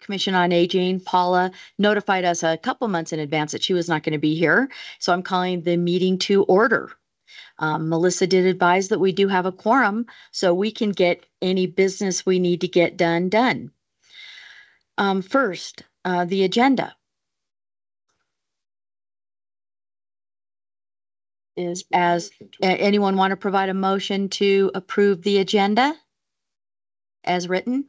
Commission on Aging, Paula, notified us a couple months in advance that she was not going to be here. So I'm calling the meeting to order. Melissa did advise that we do have a quorum, so we can get any business we need to get done. First, the agenda is anyone want to provide a motion to approve the agenda as written?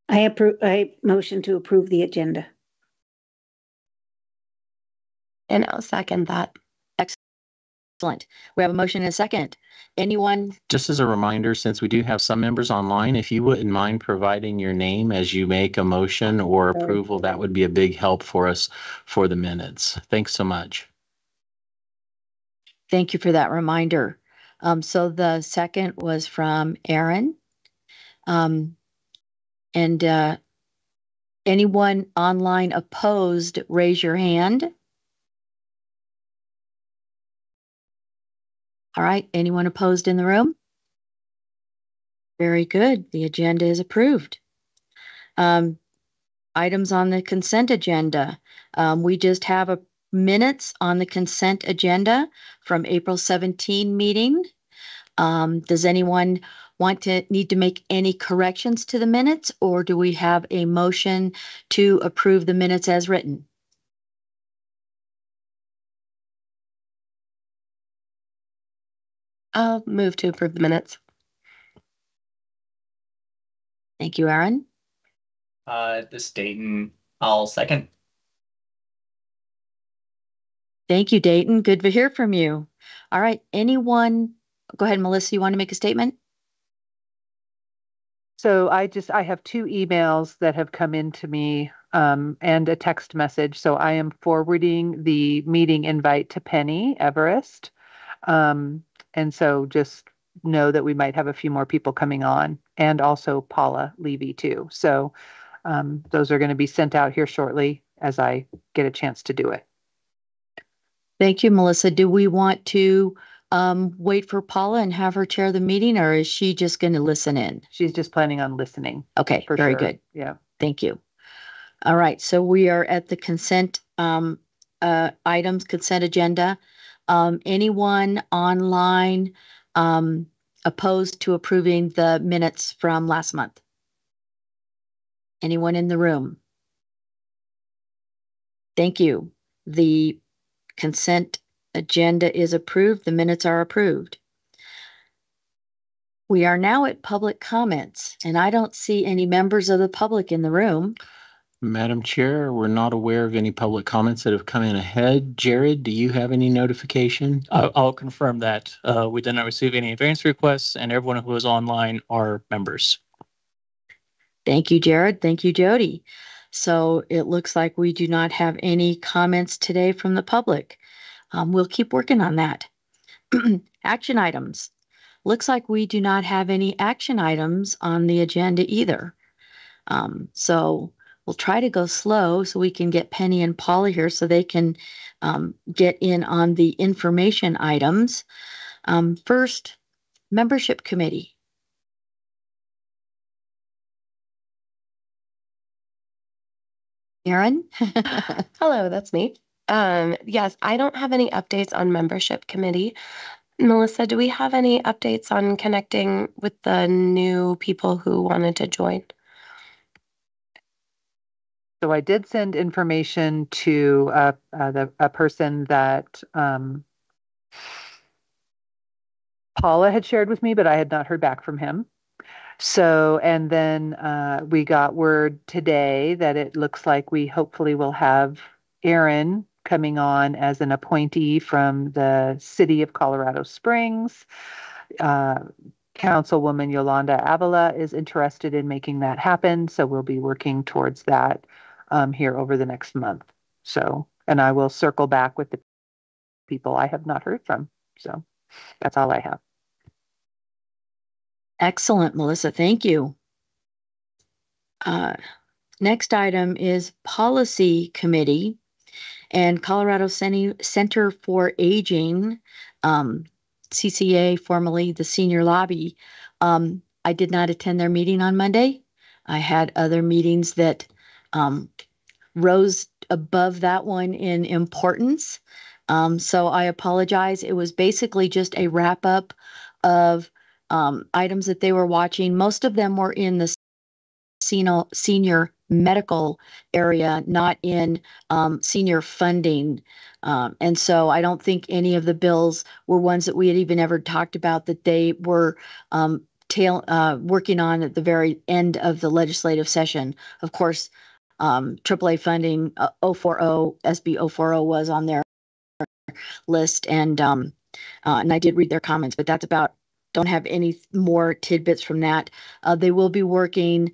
I motion to approve the agenda. And I'll second that. Excellent. We have a motion and a second. Anyone? Just as a reminder, since we do have some members online, if you wouldn't mind providing your name as you make a motion or approval, that would be a big help for us for the minutes. Thanks so much. Thank you for that reminder. So the second was from Aaron. And anyone online opposed, raise your hand. All right, anyone opposed in the room? Very good, the agenda is approved. Items on the consent agenda. We just have minutes on the consent agenda from April 17 meeting. Does anyone need to make any corrections to the minutes, or do we have a motion to approve the minutes as written? I'll move to approve the minutes. Thank you, Aaron. This Dayton, I'll second. Thank you, Dayton. Good to hear from you. All right, anyone? Go ahead, Melissa, you want to make a statement? So I have 2 emails that have come into me and a text message. So I am forwarding the meeting invite to Penny Everest. And so just know that we might have a few more people coming on, and also Paula Levy too. So those are going to be sent out here shortly as I get a chance to do it. Thank you, Melissa. Do we want to wait for Paula and have her chair the meeting, or is she just going to listen in? She's just planning on listening. Okay, very good. Yeah. Thank you. All right, so we are at the consent items, consent agenda. Anyone online opposed to approving the minutes from last month? Anyone in the room? Thank you. The consent agenda is approved. The minutes are approved. We are now at public comments, and I don't see any members of the public in the room. Madam Chair, we're not aware of any public comments that have come in ahead. Jared, do you have any notification? I'll confirm that. We did not receive any advance requests, and everyone who is online are members. Thank you, Jared. Thank you, Jody. So it looks like we do not have any comments today from the public. We'll keep working on that. Action items. Looks like we do not have any action items on the agenda either. So we'll try to go slow so we can get Penny and Paula here so they can get in on the information items. First, membership committee. Erin? Hello, that's me. Yes, I don't have any updates on membership committee. Melissa, do we have any updates on connecting with the new people who wanted to join? So I did send information to a person that Paula had shared with me, but I had not heard back from him. So, and then we got word today that it looks like we hopefully will have Aaron coming on as an appointee from the city of Colorado Springs. Councilwoman Yolanda Avila is interested in making that happen. So we'll be working towards that here over the next month. So, and I will circle back with the people I have not heard from. So that's all I have. Excellent, Melissa. Thank you. Next item is policy committee and Colorado Center for Aging, CCA, formerly the senior lobby. I did not attend their meeting on Monday. I had other meetings that rose above that one in importance. So I apologize. It was basically just a wrap up of items that they were watching. Most of them were in the senior medical area, not in senior funding. And so I don't think any of the bills were ones that we had even ever talked about that they were working on at the very end of the legislative session. Of course, AAA funding 040, SB 040 was on their list, and I did read their comments, but that's about, don't have any more tidbits from that. They will be working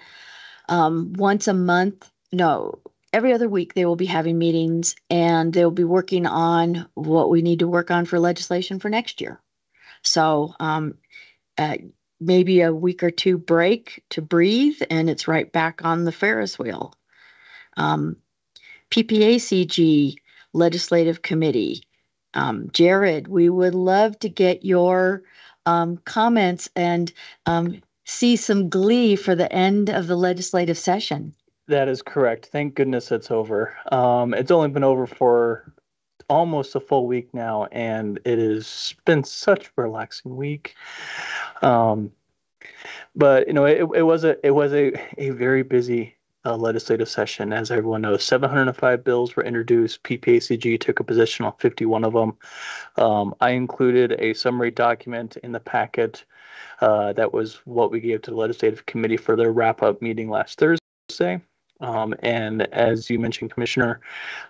once a month. No, every other week they will be having meetings, and they'll be working on what we need to work on for legislation for next year. So uh, maybe a week or two break to breathe, and it's right back on the Ferris wheel. PPACG Legislative Committee. Jared, we would love to get your comments and see some glee for the end of the legislative session. That is correct. Thank goodness it's over. It's only been over for almost a full week now, and it has been such a relaxing week. But it was a very busy legislative session, as everyone knows. 705 bills were introduced. PPACG took a position on 51 of them. I included a summary document in the packet. That was what we gave to the legislative committee for their wrap-up meeting last Thursday. And as you mentioned, Commissioner,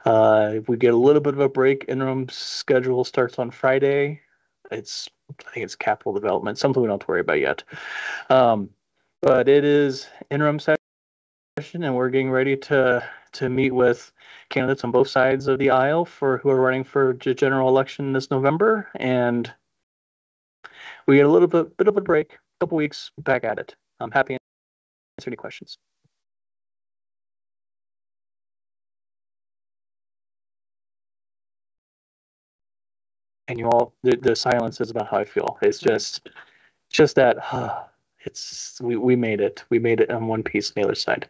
if we get a little bit of a break, interim schedule starts on Friday. I think it's capital development, something we don't have to worry about yet. But it is interim session, and we're getting ready to meet with candidates on both sides of the aisle for who are running for general election this November. And we get a little bit of a break, a couple weeks, back at it. I'm happy to answer any questions. And you all, the silence is about how I feel. It's just that we made it. We made it on one piece on the other side.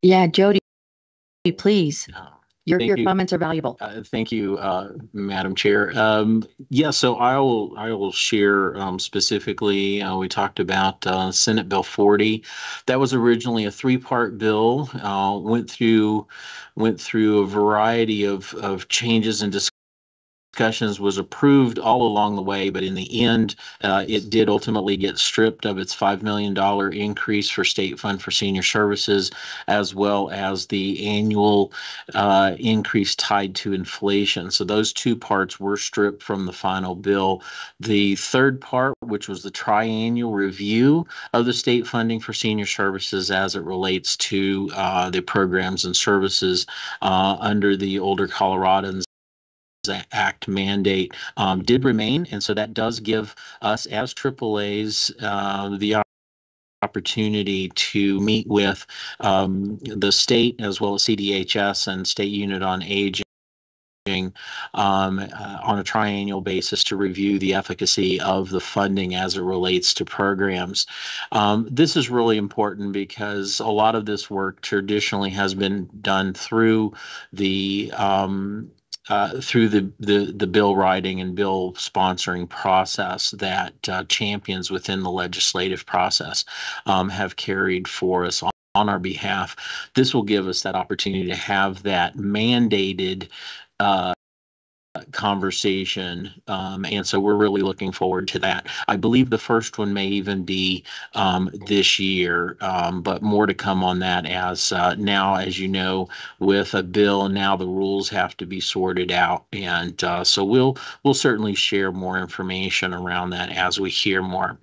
Yeah, Jody, please. Your you. comments are valuable. Thank you, Madam Chair. Yeah, so I will share specifically. We talked about Senate Bill 40. That was originally a three-part bill. Went through a variety of changes and discussions, was approved all along the way, but in the end, it did ultimately get stripped of its $5 million increase for state fund for senior services, as well as the annual increase tied to inflation. So those two parts were stripped from the final bill. The third part, which was the triennial review of the state funding for senior services as it relates to the programs and services under the Older Coloradans Act mandate, did remain. And so that does give us as AAAs the opportunity to meet with the state as well as CDHS and State Unit on Aging on a triennial basis to review the efficacy of the funding as it relates to programs. This is really important because a lot of this work traditionally has been done through the bill writing and bill sponsoring process that champions within the legislative process have carried for us on our behalf. This will give us that opportunity to have that mandated conversation. And so we're really looking forward to that. I believe the first one may even be this year, but more to come on that as now, as you know, with a bill, now the rules have to be sorted out. And so we'll certainly share more information around that as we hear more.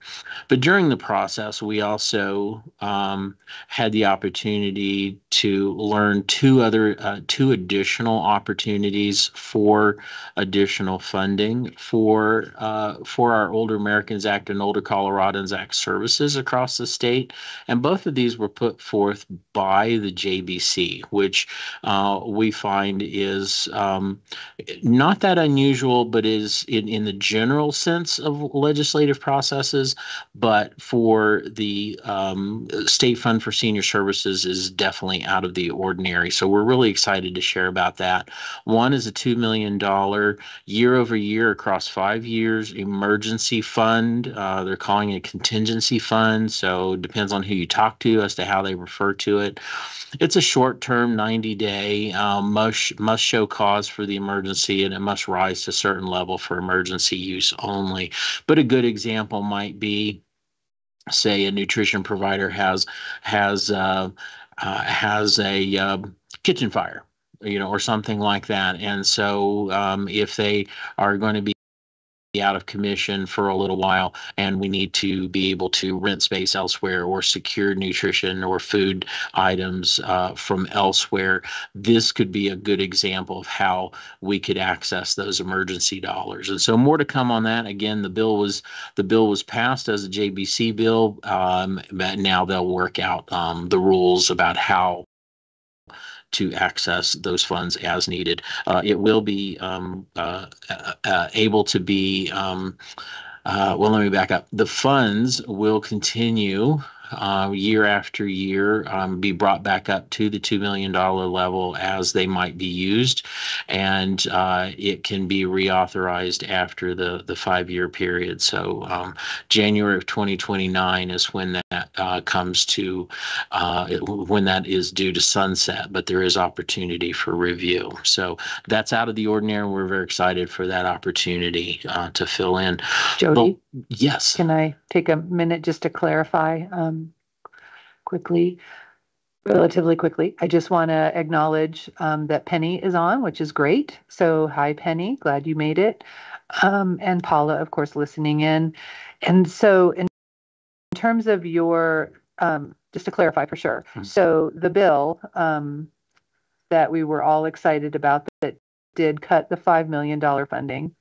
But during the process, we also had the opportunity to learn two additional opportunities for additional funding for our Older Americans Act and Older Coloradans Act services across the state. And both of these were put forth by the JBC, which we find is not that unusual, but is in the general sense of legislative processes. But for the State Fund for Senior Services is definitely out of the ordinary. So we're really excited to share about that. One is a $2 million year over year across 5 years emergency fund. They're calling it a contingency fund. So it depends on who you talk to as to how they refer to it. It's a short-term 90-day must show cause for the emergency, and it must rise to a certain level for emergency use only. But a good example might be, say, a nutrition provider has a kitchen fire, or something like that, and so if they are going to be out of commission for a little while and we need to be able to rent space elsewhere or secure nutrition or food items from elsewhere, this could be a good example of how we could access those emergency dollars. And so more to come on that. Again, the bill was passed as a JBC bill, but now they'll work out the rules about how to access those funds as needed. It will be able to be, well, let me back up. The funds will continue year after year, be brought back up to the $2 million level as they might be used. And it can be reauthorized after the 5-year period. So January of 2029 is when that comes to, when that is due to sunset, but there is opportunity for review. So that's out of the ordinary. We're very excited for that opportunity to fill in. Jody, yes. can I take a minute just to clarify relatively quickly? I just want to acknowledge that Penny is on, which is great. So hi, Penny, glad you made it. And Paula, of course, listening in. And so in terms of your, just to clarify for sure, so the bill that we were all excited about that did cut the $5 million funding,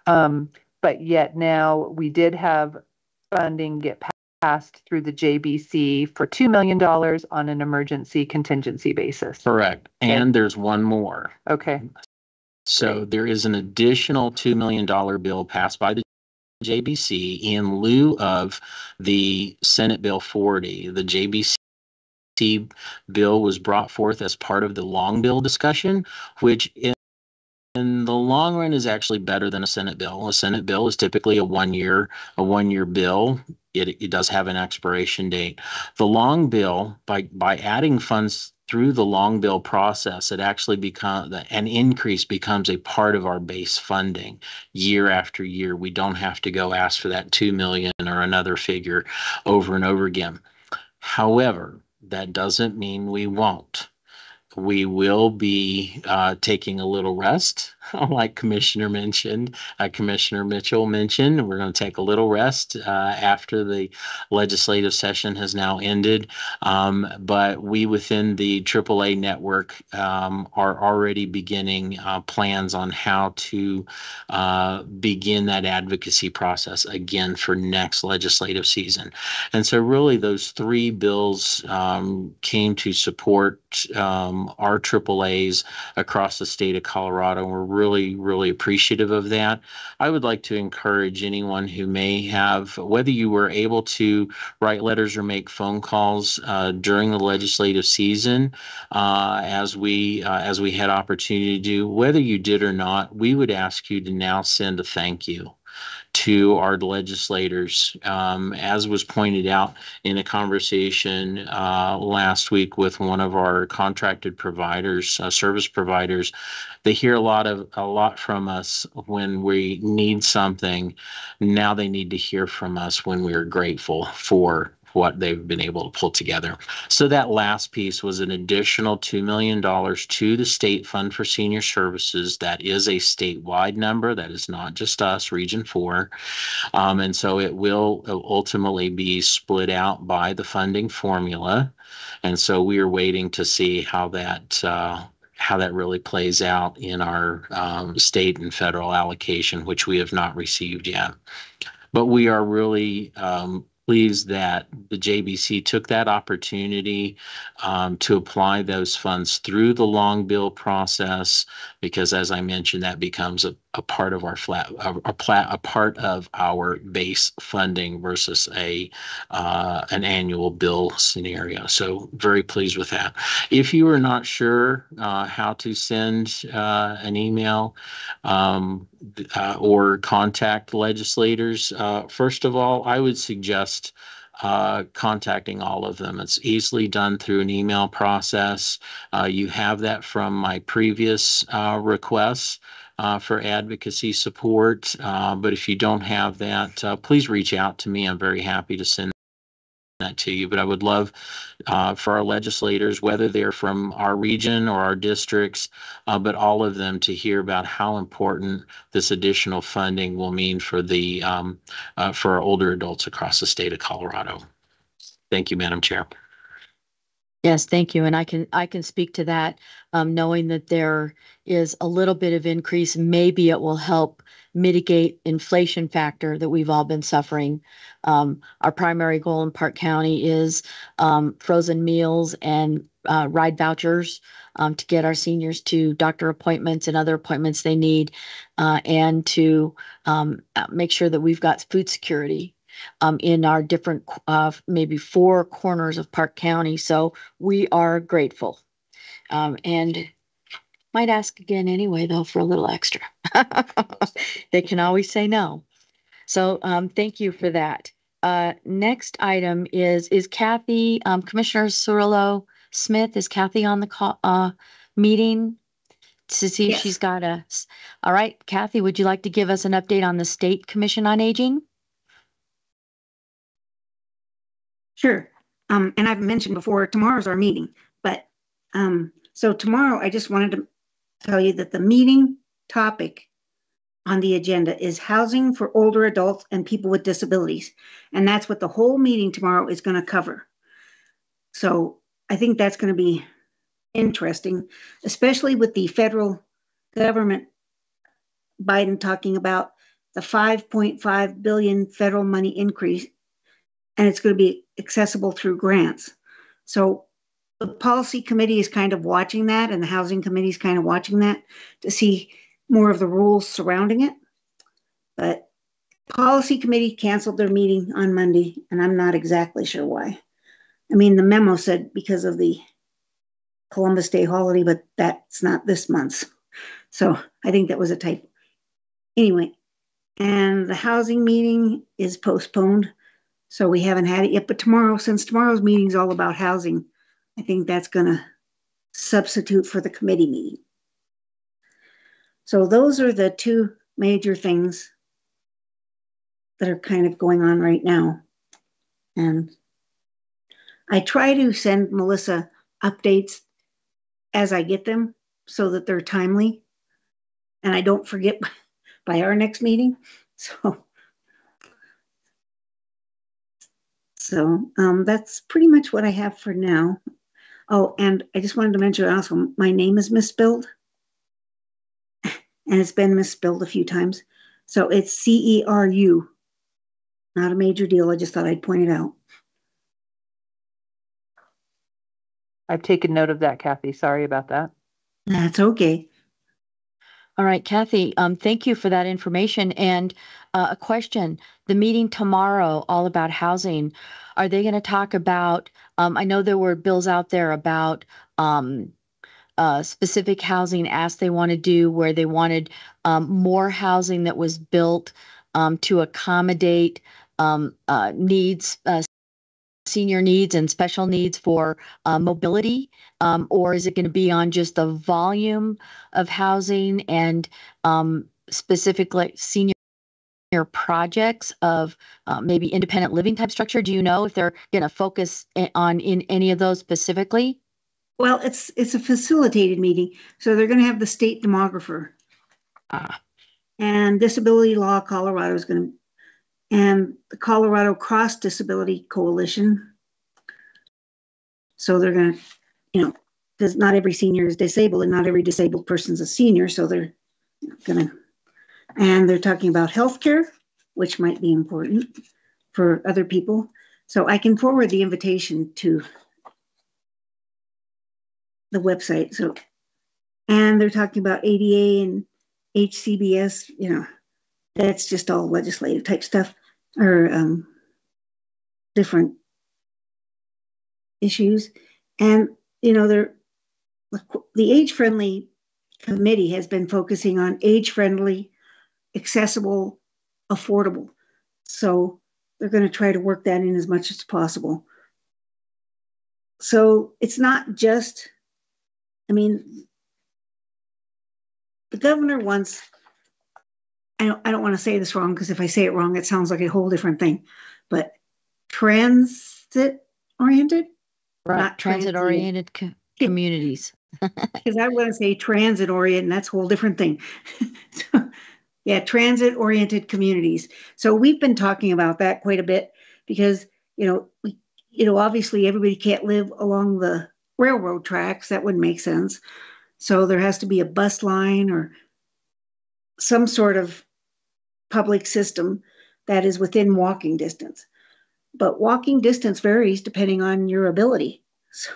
but yet now we did have funding get passed through the JBC for $2 million on an emergency contingency basis. Correct. Okay. And there's one more. Okay. So there is an additional $2 million bill passed by the JBC in lieu of the Senate Bill 40. The JBC bill was brought forth as part of the long bill discussion, which in the long run is actually better than a Senate bill. A Senate bill is typically a one-year bill. It does have an expiration date. The long bill, by adding funds through the long bill process, it actually becomes an increase, becomes a part of our base funding year after year. We don't have to go ask for that 2 million or another figure over and over again. However, that doesn't mean we won't. We will be taking a little rest, like Commissioner Mitchell mentioned. We're going to take a little rest after the legislative session has now ended. But we within the AAA network are already beginning plans on how to begin that advocacy process again for next legislative season. And so really those 3 bills came to support our AAAs across the state of Colorado. We're really, really appreciative of that. I would like to encourage anyone who may have, whether you were able to write letters or make phone calls during the legislative season, as we had opportunity to do, whether you did or not, we would ask you to now send a thank you to our legislators. As was pointed out in a conversation last week with one of our contracted providers, service providers, they hear a lot from us when we need something. Now they need to hear from us when we're grateful for what they've been able to pull together. So that last piece was an additional $2 million to the State Fund for Senior Services. That is a statewide number. That is not just us, Region 4. And so it will ultimately be split out by the funding formula. And so we are waiting to see how that how that really plays out in our state and federal allocation, which we have not received yet. But we are really pleased that the JBC took that opportunity to apply those funds through the long bill process, because, as I mentioned, that becomes a part of our a part of our base funding versus an annual bill scenario. So very pleased with that. If you are not sure how to send an email, or contact legislators, first of all, I would suggest contacting all of them. It's easily done through an email process. You have that from my previous requests for advocacy support. But if you don't have that, please reach out to me. I'm very happy to send that to you. But I would love for our legislators, whether they're from our region or our districts, but all of them, to hear about how important this additional funding will mean for for our older adults across the state of Colorado. Thank you, Madam Chair. Yes, thank you. And I can speak to that, knowing that there is a little bit of increase. Maybe it will help mitigate inflation factor that we've all been suffering. Our primary goal in Park County is frozen meals and ride vouchers to get our seniors to doctor appointments and other appointments they need, and to make sure that we've got food security in our different, maybe 4 corners of Park County. So we are grateful. And might ask again anyway, though, for a little extra. They can always say no. So thank you for that. Next item is Kathy, Commissioner Cirillo Smith, is Kathy on the call, meeting to see if Yes. she's got us? All right, Kathy, would you like to give us an update on the State Commission on Aging? Sure. And I've mentioned before, tomorrow's our meeting, but so tomorrow I just wanted to tell you that the meeting topic on the agenda is housing for older adults and people with disabilities. And that's what the whole meeting tomorrow is going to cover. So I think that's going to be interesting, especially with the federal government, Biden talking about the 5.5 billion federal money increase, and it's going to be accessible through grants. So the policy committee is kind of watching that, and the housing committee is kind of watching that to see more of the rules surrounding it. But policy committee canceled their meeting on Monday, and I'm not exactly sure why. I mean, the memo said because of the Columbus Day holiday, but that's not this month's. So I think that was a typo. Anyway, and the housing meeting is postponed. So we haven't had it yet, but tomorrow, since tomorrow's meeting is all about housing, I think that's going to substitute for the committee meeting. So those are the 2 major things that are kind of going on right now. And I try to send Melissa updates as I get them so that they're timely and I don't forget by our next meeting. So that's pretty much what I have for now. Oh, and I just wanted to mention also, my name is misspelled, and it's been misspelled a few times. So it's CERU, not a major deal. I just thought I'd point it out. I've taken note of that, Kathy. Sorry about that. That's okay. All right, Kathy, thank you for that information. And a question, the meeting tomorrow, all about housing, are they going to talk about, I know there were bills out there about specific housing asks they want to do, where they wanted more housing that was built to accommodate needs, senior needs and special needs for mobility, or is it going to be on just the volume of housing and specifically senior projects of maybe independent living type structure? Do you know if they're going to focus on in any of those specifically? Well, it's a facilitated meeting, so they're going to have the state demographer. And Disability Law Colorado is going to, and the Colorado Cross Disability Coalition. So they're going to, because not every senior is disabled and not every disabled person's a senior, so they're gonna, and they're talking about healthcare, which might be important for other people. So I can forward the invitation to the website. So, and they're talking about ADA and HCBS, that's just all legislative type stuff, or different issues. And, the age-friendly committee has been focusing on age-friendly, accessible, affordable. So they're going to try to work that in as much as possible. So it's not just, the governor wants, I don't want to say this wrong, because if I say it wrong, it sounds like a whole different thing, but transit oriented, Right. not Transit oriented communities. Because I want to say transit oriented, and that's a whole different thing. So, yeah, transit oriented communities. So we've been talking about that quite a bit because, obviously everybody can't live along the railroad tracks. That wouldn't make sense. So there has to be a bus line or some sort of public system that is within walking distance. But walking distance varies depending on your ability. So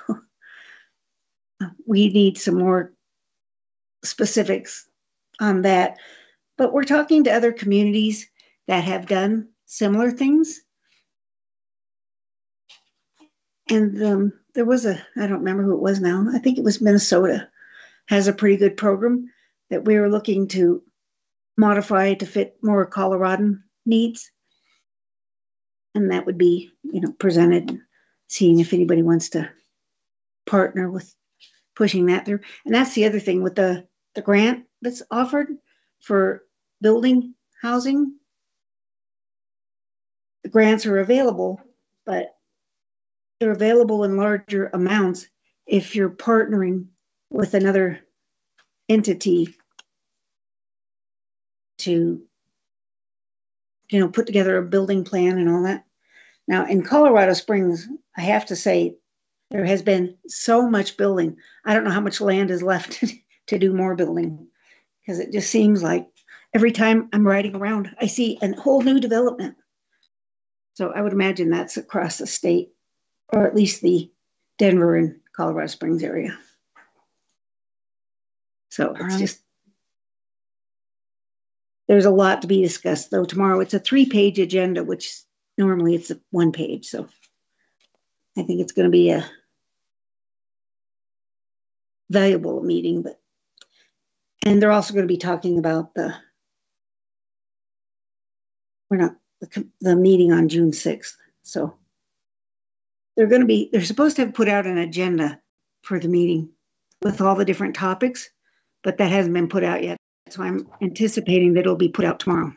we need some more specifics on that. But we're talking to other communities that have done similar things. And there was I don't remember who it was now. I think it was Minnesota, has a pretty good program that we were looking to modify to fit more Coloradan needs. And that would be, presented, seeing if anybody wants to partner with pushing that through. And that's the other thing with the grant that's offered for building housing. The grants are available, but they're available in larger amounts if you're partnering with another entity to, put together a building plan and all that. Now, in Colorado Springs, I have to say, there has been so much building. I don't know how much land is left to do more building, because it just seems like every time I'm riding around, I see a whole new development. So I would imagine that's across the state, or at least the Denver and Colorado Springs area. So it's just, there's a lot to be discussed, though. Tomorrow it's a 3-page agenda, which normally it's a 1 page. So I think it's going to be a valuable meeting. And they're also going to be talking about the meeting on June 6th. So they're supposed to have put out an agenda for the meeting with all the different topics, but that hasn't been put out yet. So I'm anticipating that it'll be put out tomorrow,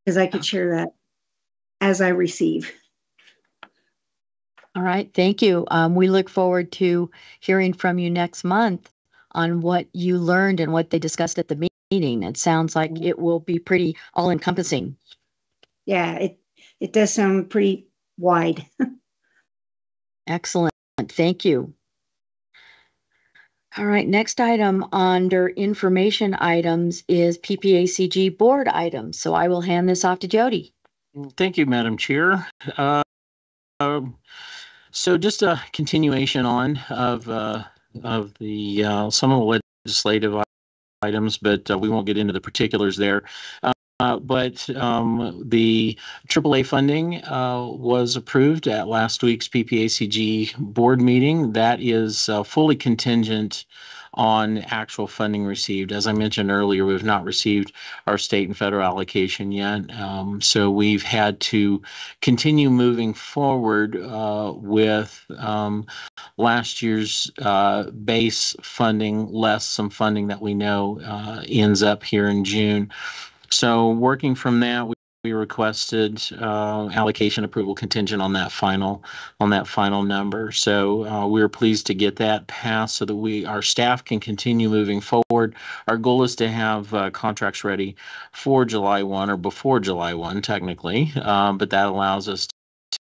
because I could share that as I receive. All right. Thank you. We look forward to hearing from you next month on what you learned and what they discussed at the meeting. It sounds like it will be pretty all encompassing. Yeah, it does sound pretty wide. Excellent. Thank you. All right. Next item under information items is PPACG board items. So I will hand this off to Jody. Thank you, Madam Chair. So just a continuation on of the some of the legislative items, but we won't get into the particulars there. But the AAA funding was approved at last week's PPACG board meeting. That is fully contingent on actual funding received. As I mentioned earlier, we've not received our state and federal allocation yet. So we've had to continue moving forward with last year's base funding, less some funding that we know ends up here in June. So working from that, we requested allocation approval contingent on that final number. So we were pleased to get that passed so that our staff can continue moving forward. Our goal is to have contracts ready for July 1 or before July 1, technically, but that allows us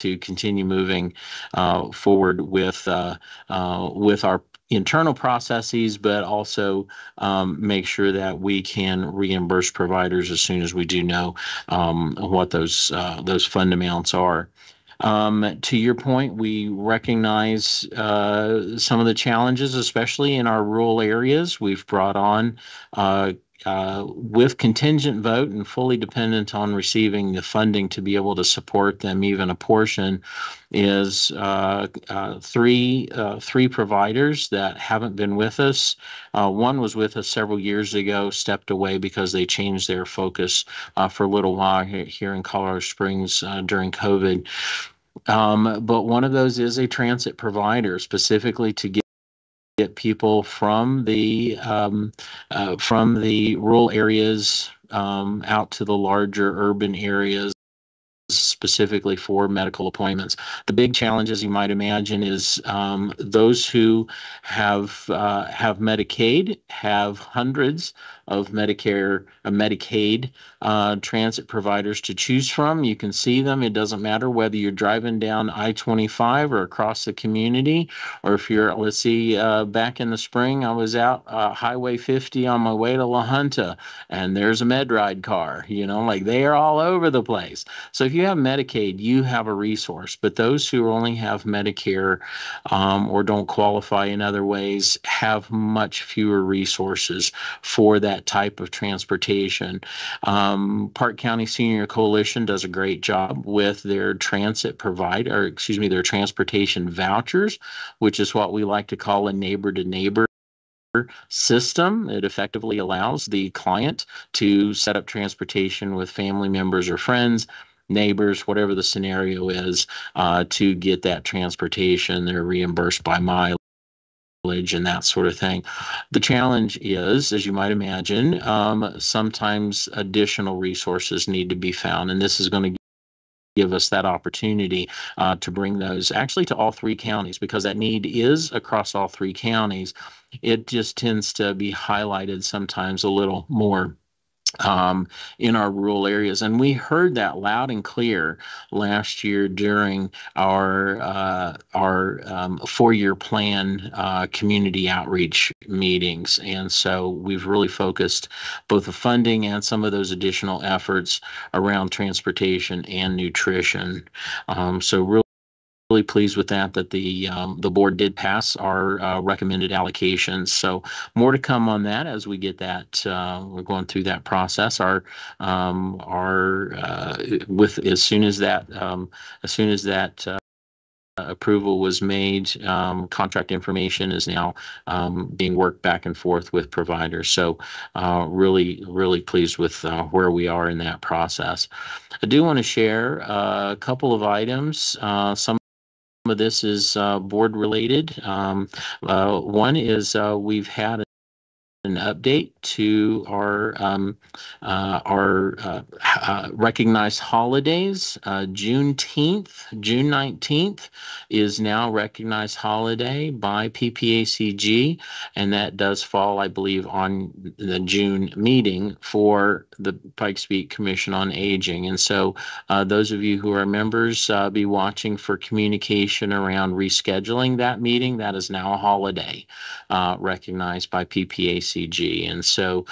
to continue moving forward with our internal processes, but also make sure that we can reimburse providers as soon as we do know what those fund amounts are. To your point, we recognize some of the challenges, especially in our rural areas. We've brought on with contingent vote and fully dependent on receiving the funding to be able to support them, even a portion, is three providers that haven't been with us. One was with us several years ago, stepped away because they changed their focus for a little while here in Colorado Springs during COVID. But one of those is a transit provider, specifically to get people from the rural areas out to the larger urban areas, specifically for medical appointments. The big challenge, as you might imagine, is those who have Medicaid have hundreds of Medicaid transit providers to choose from. You can see them. It doesn't matter whether you're driving down I-25 or across the community, or if you're, let's see, back in the spring, I was out Highway 50 on my way to La Junta, and there's a MedRide car. Like they are all over the place. So if you have Medicaid, you have a resource. But those who only have Medicare or don't qualify in other ways have much fewer resources for that type of transportation. Park County Senior Coalition does a great job with their their transportation vouchers, which is what we like to call a neighbor-to-neighbor system. It effectively allows the client to set up transportation with family members or friends, neighbors, whatever the scenario is, to get that transportation. They're reimbursed by mileage and that sort of thing. The challenge is, as you might imagine, sometimes additional resources need to be found, and this is going to give us that opportunity to bring those actually to all three counties, because that need is across all three counties. It just tends to be highlighted sometimes a little more in our rural areas. And we heard that loud and clear last year during our 4-year plan community outreach meetings. And so we've really focused both the funding and some of those additional efforts around transportation and nutrition. So really pleased with that the board did pass our recommended allocations. So more to come on that as we get that. We're going through that process. With as soon as that approval was made, contract information is now being worked back and forth with providers. So really pleased with where we are in that process. I do want to share a couple of items. Some of this is board related. One is we've had an update to our recognized holidays. June 19th is now recognized holiday by PPACG, and that does fall, I believe, on the June meeting for the Pikes Peak Commission on Aging. And so those of you who are members, be watching for communication around rescheduling that meeting. That is now a holiday recognized by PPACG. And so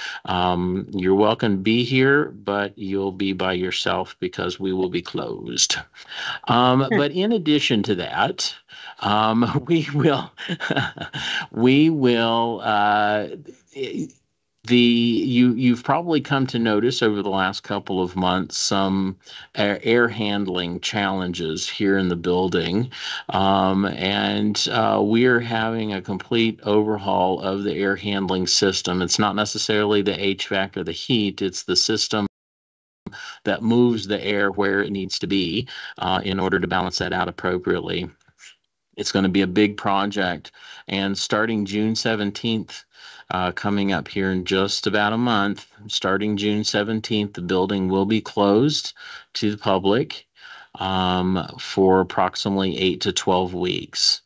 you're welcome to be here, but you'll be by yourself because we will be closed. But in addition to that, you've probably come to notice over the last couple of months some air handling challenges here in the building, and we're having a complete overhaul of the air handling system. It's not necessarily the HVAC or the heat; it's the system that moves the air where it needs to be in order to balance that out appropriately. It's going to be a big project, and starting June 17th, coming up here in just about a month, starting June 17th, the building will be closed to the public for approximately 8 to 12 weeks.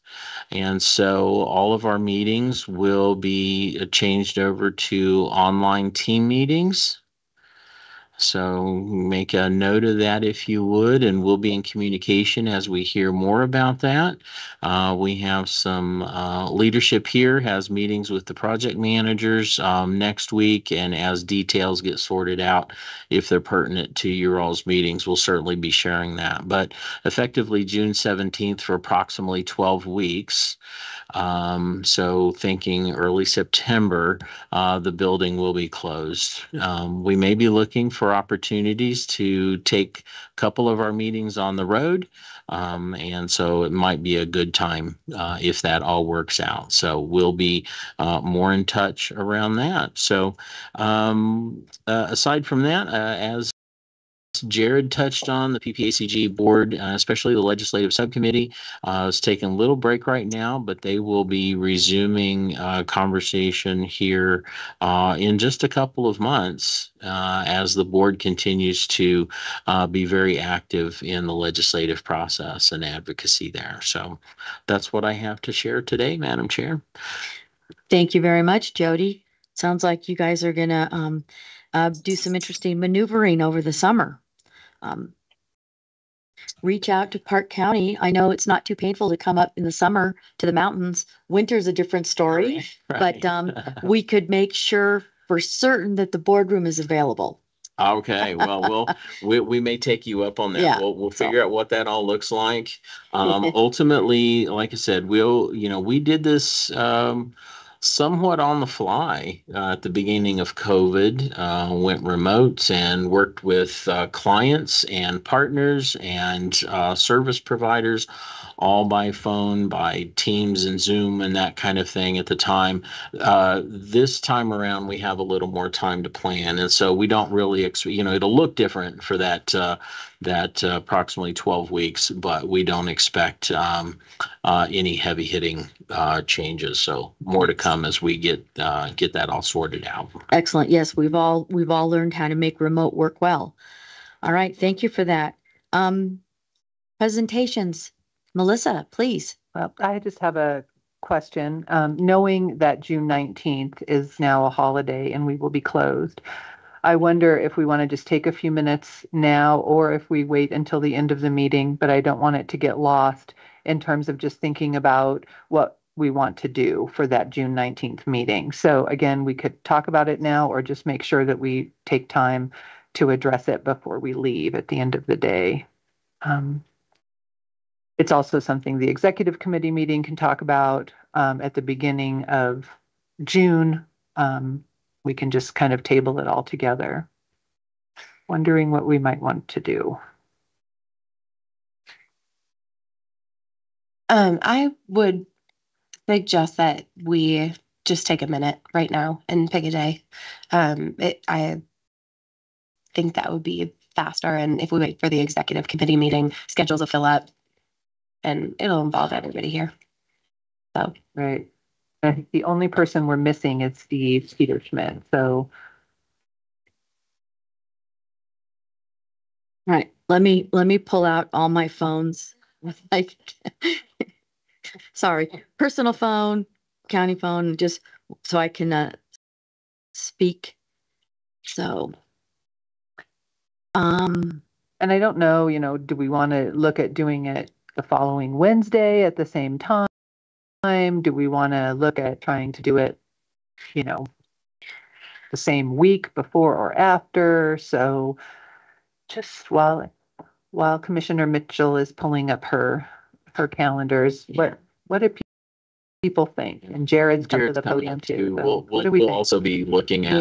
And so all of our meetings will be changed over to online team meetings. So make a note of that if you would, and we'll be in communication as we hear more about that. We have some leadership here has meetings with the project managers next week, and as details get sorted out, if they're pertinent to your all's meetings, we'll certainly be sharing that. But effectively June 17th for approximately 12 weeks. So thinking early September, the building will be closed. We may be looking for opportunities to take a couple of our meetings on the road. And so it might be a good time if that all works out. So we'll be more in touch around that. So aside from that, as Jared touched on, the PPACG board, especially the legislative subcommittee, is taking a little break right now, but they will be resuming conversation here in just a couple of months as the board continues to be very active in the legislative process and advocacy there. So that's what I have to share today, Madam Chair. Thank you very much, Jody. Sounds like you guys are going to do some interesting maneuvering over the summer. Reach out to Park County. I know it's not too painful to come up in the summer to the mountains. Winter's a different story, Right. but we could make sure for certain that the boardroom is available. Okay, well, we may take you up on that. Yeah, We'll figure out what that all looks like. Ultimately, like I said, we did this somewhat on the fly at the beginning of COVID. Went remote and worked with clients and partners and service providers, all by phone, by Teams and Zoom and that kind of thing at the time. This time around, we have a little more time to plan, and so we don't really, it'll look different for that approximately 12 weeks, but we don't expect any heavy hitting changes. So more to come as we get that all sorted out. Excellent. Yes, we've all learned how to make remote work well. All right, thank you for that. Presentations. Melissa, please. Well, I just have a question. Knowing that June 19th is now a holiday and we will be closed, I wonder if we want to just take a few minutes now or if we wait until the end of the meeting, but I don't want it to get lost in terms of just thinking about what we want to do for that June 19th meeting. So again, we could talk about it now or just make sure that we take time to address it before we leave at the end of the day. It's also something the executive committee meeting can talk about at the beginning of June. We can just kind of table it all together. Wondering what we might want to do. I would suggest that we just take a minute right now and pick a day. I think that would be faster, and if we wait for the executive committee meeting, schedules will fill up, and it'll involve everybody here. So right, I think the only person we're missing is Steve Peterschmidt. So, All right, let me pull out all my phones. Like, sorry, personal phone, county phone, just so I can speak. So, and I don't know, do we want to look at doing it the following Wednesday at the same time? Do we want to look at trying to do it, the same week before or after? So just while Commissioner Mitchell is pulling up her calendars, what do people think? And Jared's come to the podium too. So what do we We'll think? also be looking at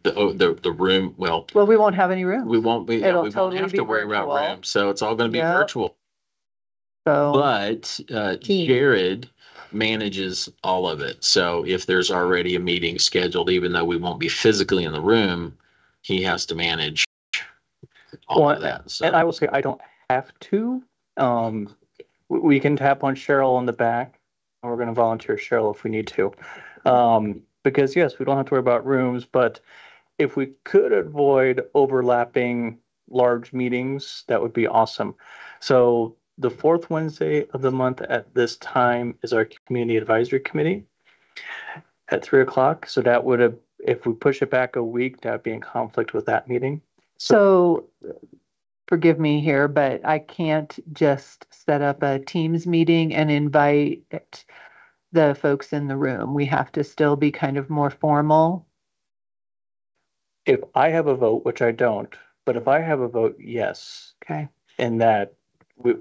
the room. Well, we won't have any room. We won't be. It'll we totally won't have to worry about rooms, so it's all going to be virtual. So, but Jared manages all of it. So if there's already a meeting scheduled, even though we won't be physically in the room, he has to manage all of that. So. And I will say I don't have to. We can tap on Cheryl on the back, and we're going to volunteer Cheryl if we need to. Because yes, we don't have to worry about rooms, but if we could avoid overlapping large meetings, that would be awesome. So the fourth Wednesday of the month at this time is our Community Advisory Committee at 3 o'clock. So that would have, if we push it back a week, that would be in conflict with that meeting. So forgive me here, but I can't just set up a Teams meeting and invite the folks in the room. We have to still be kind of more formal. If I have a vote, which I don't, but if I have a vote, yes. Okay. And that we,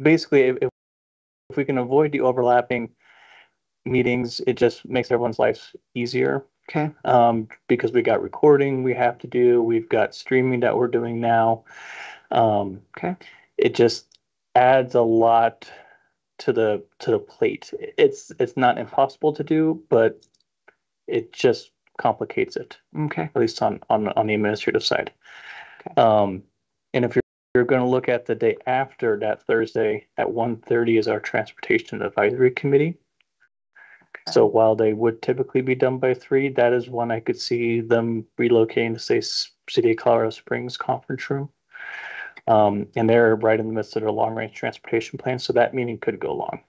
basically, if we can avoid the overlapping meetings, it just makes everyone's lives easier. Okay. Because we got recording we have to do, we've got streaming that we're doing now. Okay. It just adds a lot to the plate. It's not impossible to do, but it just complicates it. Okay. At least on the administrative side. Okay. And if you're going to look at the day after that Thursday at 1:30 is our transportation advisory committee. Okay. So while they would typically be done by 3, that is one I could see them relocating to, say, City of Colorado Springs conference room. And they're right in the midst of their long range transportation plan, so that meeting could go long.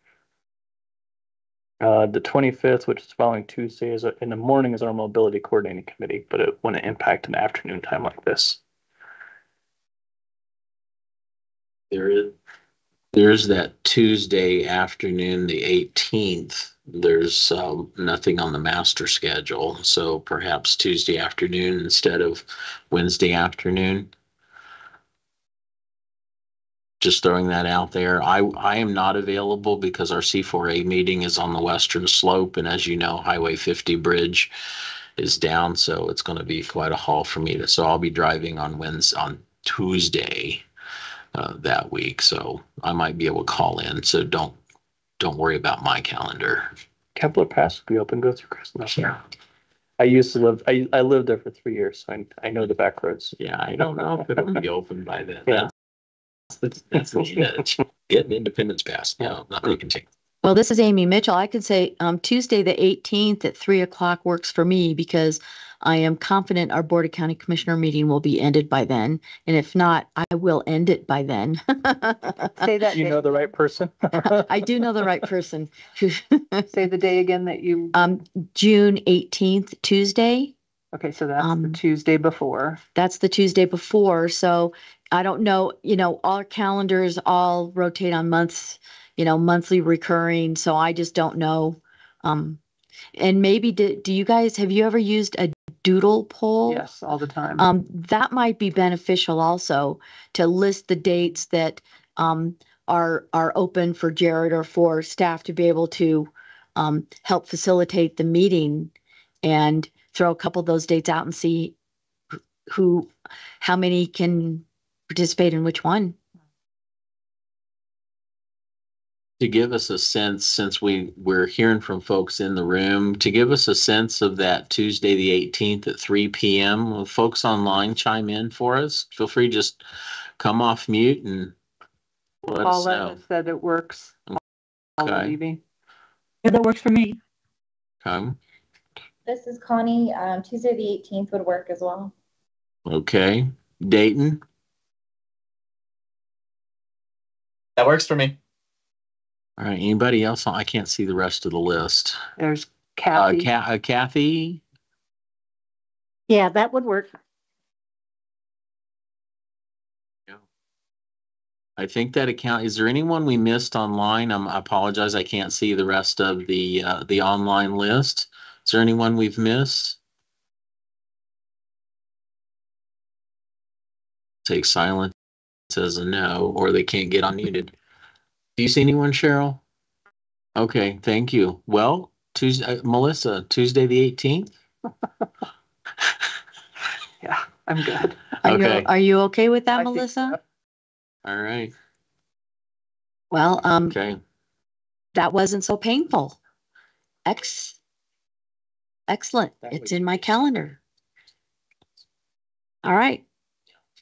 The 25th, which is following Tuesday, is in the morning, is our mobility coordinating committee, but it wouldn't impact an afternoon time like this. There's that Tuesday afternoon, the 18th. There's nothing on the master schedule, so perhaps Tuesday afternoon instead of Wednesday afternoon. Just throwing that out there. I am not available because our C4A meeting is on the western slope, and as you know, Highway 50 bridge is down, so it's going to be quite a haul for me. So I'll be driving on Tuesday that week, so I might be able to call in. So don't worry about my calendar. Kepler Pass will be open, go through Christmas. Yeah. I used to live. I lived there for 3 years, so I know the back roads. Yeah, I don't know if it'll be open by then. Yeah. That's the edge. Getting Independence Pass. No, nothing can change. Well, this is Amy Mitchell. I could say Tuesday the 18th at 3:00 works for me because I am confident our Board of County Commissioner meeting will be ended by then. And if not, I will end it by then. Say that. You know the right person? I do know the right person. Say the day again that you. June 18th, Tuesday. Okay, so that's the Tuesday before. That's the Tuesday before. So I don't know, our calendars all rotate on months, monthly recurring. So I just don't know. And maybe do you guys, have you ever used a doodle poll? Yes, all the time. That might be beneficial also to list the dates that are open for Jared or for staff to be able to help facilitate the meeting and throw a couple of those dates out and see how many can participate in which one. To give us a sense, since we're hearing from folks in the room, to give us a sense of that Tuesday the 18th at 3 p.m. Will folks online chime in for us? Feel free to just come off mute and let us know. Paula said it works. Okay. Levy. Yeah, that works for me. Okay. This is Connie. Tuesday the 18th would work as well. Okay. Dayton? That works for me. All right. Anybody else? I can't see the rest of the list. There's Kathy. Kathy? Yeah, that would work. I think that account, is there anyone we missed online? I apologize. I can't see the rest of the online list. Is there anyone we've missed? Take silence as a no, or they can't get unmuted. Do you see anyone, Cheryl? Okay, thank you. Well, Melissa, Tuesday the 18th? Yeah, I'm good. Are you okay with that, I think Melissa? so. All right. Well, Okay. that wasn't so painful. Excellent. It's in my calendar. All right.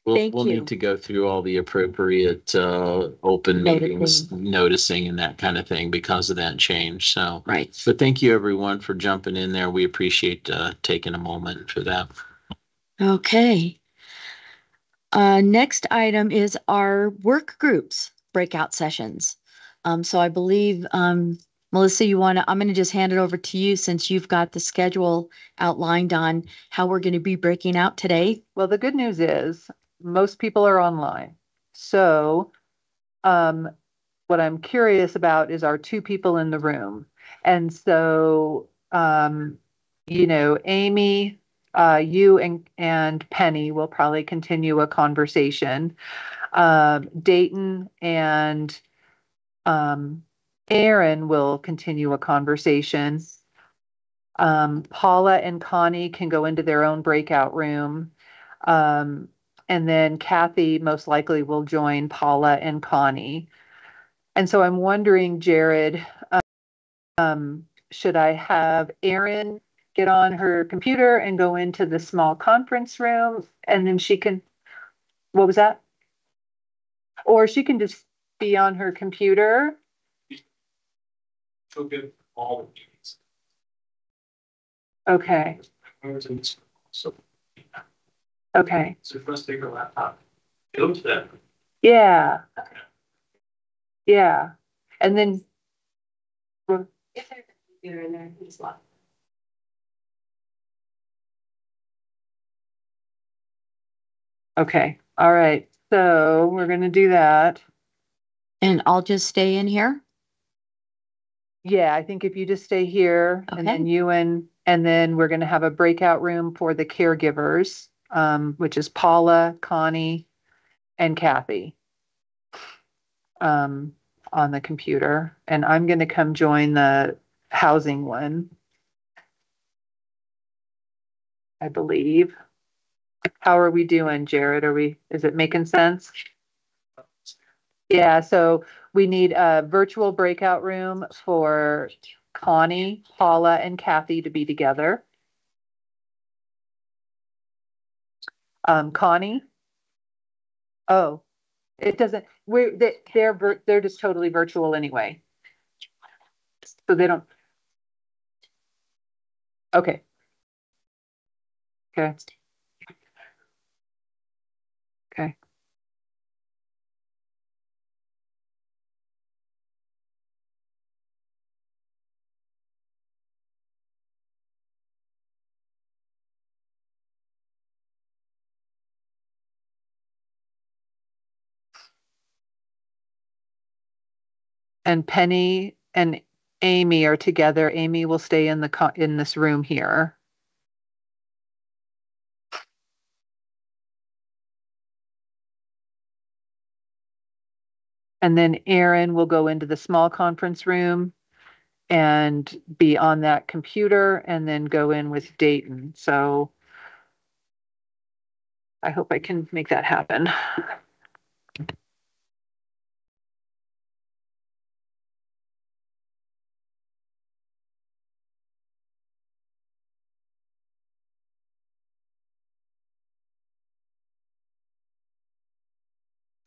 We'll need to go through all the appropriate open meetings, noticing and that kind of thing because of that change. So, right. But thank you everyone for jumping in there. We appreciate taking a moment for that. Okay. Next item is our work groups breakout sessions. So I believe Melissa, I'm going to just hand it over to you since you've got the schedule outlined on how we're going to be breaking out today. Well, the good news is most people are online. So, what I'm curious about is our two people in the room. And so, Amy, you and Penny will probably continue a conversation. Dayton and Aaron will continue a conversation. Paula and Connie can go into their own breakout room. Um, and then Kathy most likely will join Paula and Connie. And so I'm wondering, Jared, should I have Erin get on her computer and go into the small conference room and then she can, what was that? Or she can just be on her computer. She'll get all the meetings. Okay. So, Okay. so for us to take her laptop, go to that. Yeah. Yeah. And then If there's a computer in there, it's locked. okay. All right. So we're going to do that. And I'll just stay in here. Yeah, I think if you just stay here and then Okay. you and then we're going to have a breakout room for the caregivers, which is Paula, Connie, and Kathy, on the computer. And I'm going to come join the housing one, I believe. How are we doing, Jared? Is it making sense? Yeah, so we need a virtual breakout room for Connie, Paula, and Kathy to be together. Connie? Oh, it doesn't, they're just totally virtual anyway. So they don't, okay. Okay. Okay. And Penny and Amy are together. Amy will stay in in this room here. And then Aaron will go into the small conference room and be on that computer and then go in with Dayton. So I hope I can make that happen.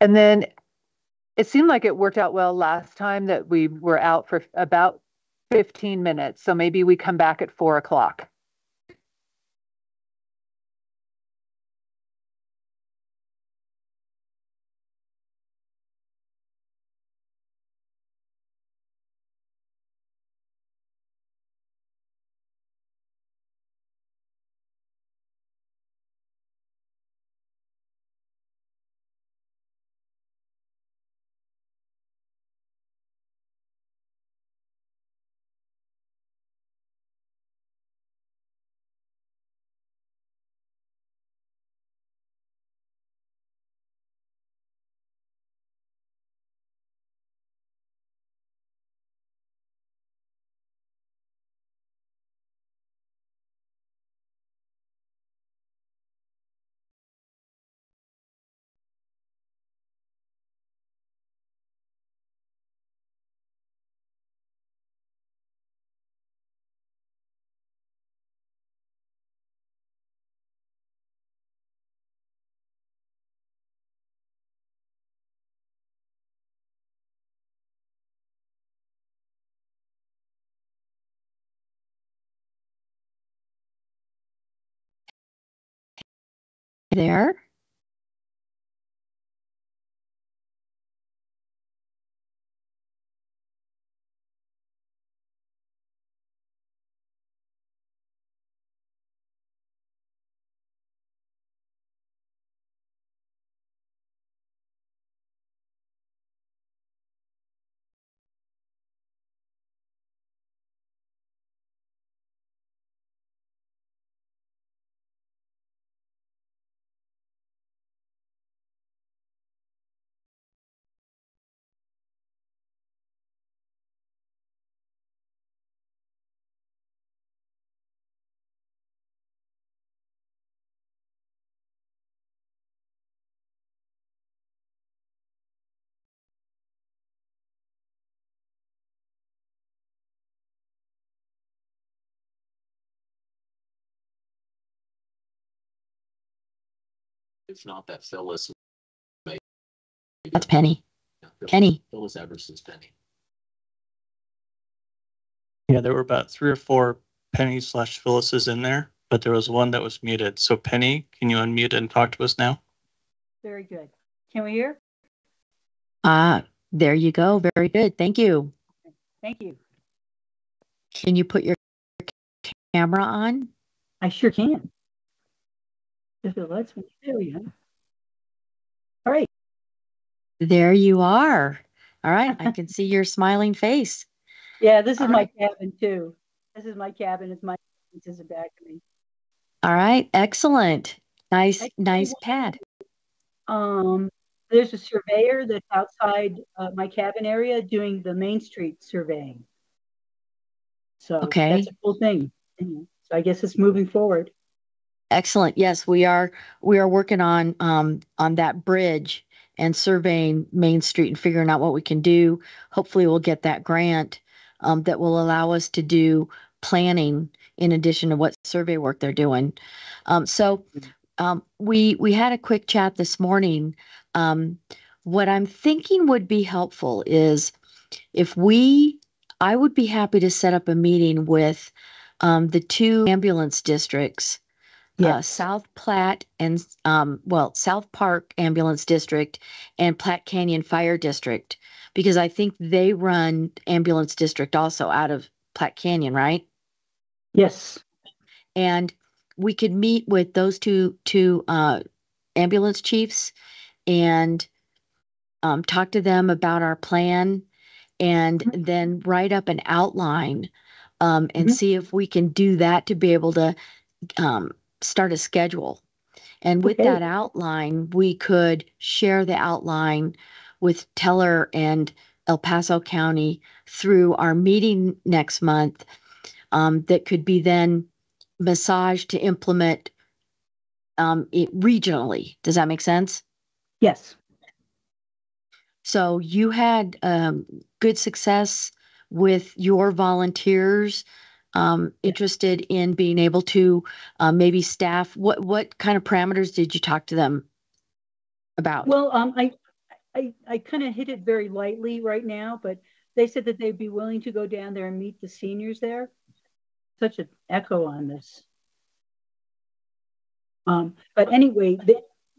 And then it seemed like it worked out well last time that we were out for about 15 minutes. So maybe we come back at 4 o'clock. There. If not, that Phyllis. That's Penny. Penny. Phyllis Everson's Penny. Yeah, there were about 3 or 4 Penny/Phyllis's in there, but there was one that was muted. So Penny, can you unmute and talk to us now? Very good. Can we hear? There you go. Very good. Thank you. Thank you. Can you put your camera on? I sure can. If it lets me. There we go. All right. There you are. All right. I can see your smiling face. Yeah, this is All my right. cabin too. This is my cabin. It's my this is back of me. All right. Excellent. Nice pad. There's a surveyor that's outside my cabin area doing the Main Street surveying. So Okay. that's a cool thing. So I guess it's moving forward. Excellent. Yes, we are working on that bridge and surveying Main Street and figuring out what we can do. Hopefully we'll get that grant that will allow us to do planning in addition to what survey work they're doing. We had a quick chat this morning. What I'm thinking would be helpful is I would be happy to set up a meeting with the 2 ambulance districts, Yes. South Platte and South Park Ambulance District and Platte Canyon Fire District, because I think they run ambulance district also out of Platte Canyon, right? Yes. And we could meet with those two ambulance chiefs and talk to them about our plan and then write up an outline and see if we can do that to be able to start a schedule. And with that outline, we could share the outline with Teller and El Paso County through our meeting next month that could be then massaged to implement it regionally. Does that make sense? Yes. So you had good success with your volunteers interested in being able to maybe staff. What kind of parameters did you talk to them about? Well, I kind of hit it very lightly right now, but they said that they'd be willing to go down there and meet the seniors there. Such an echo on this. But anyway,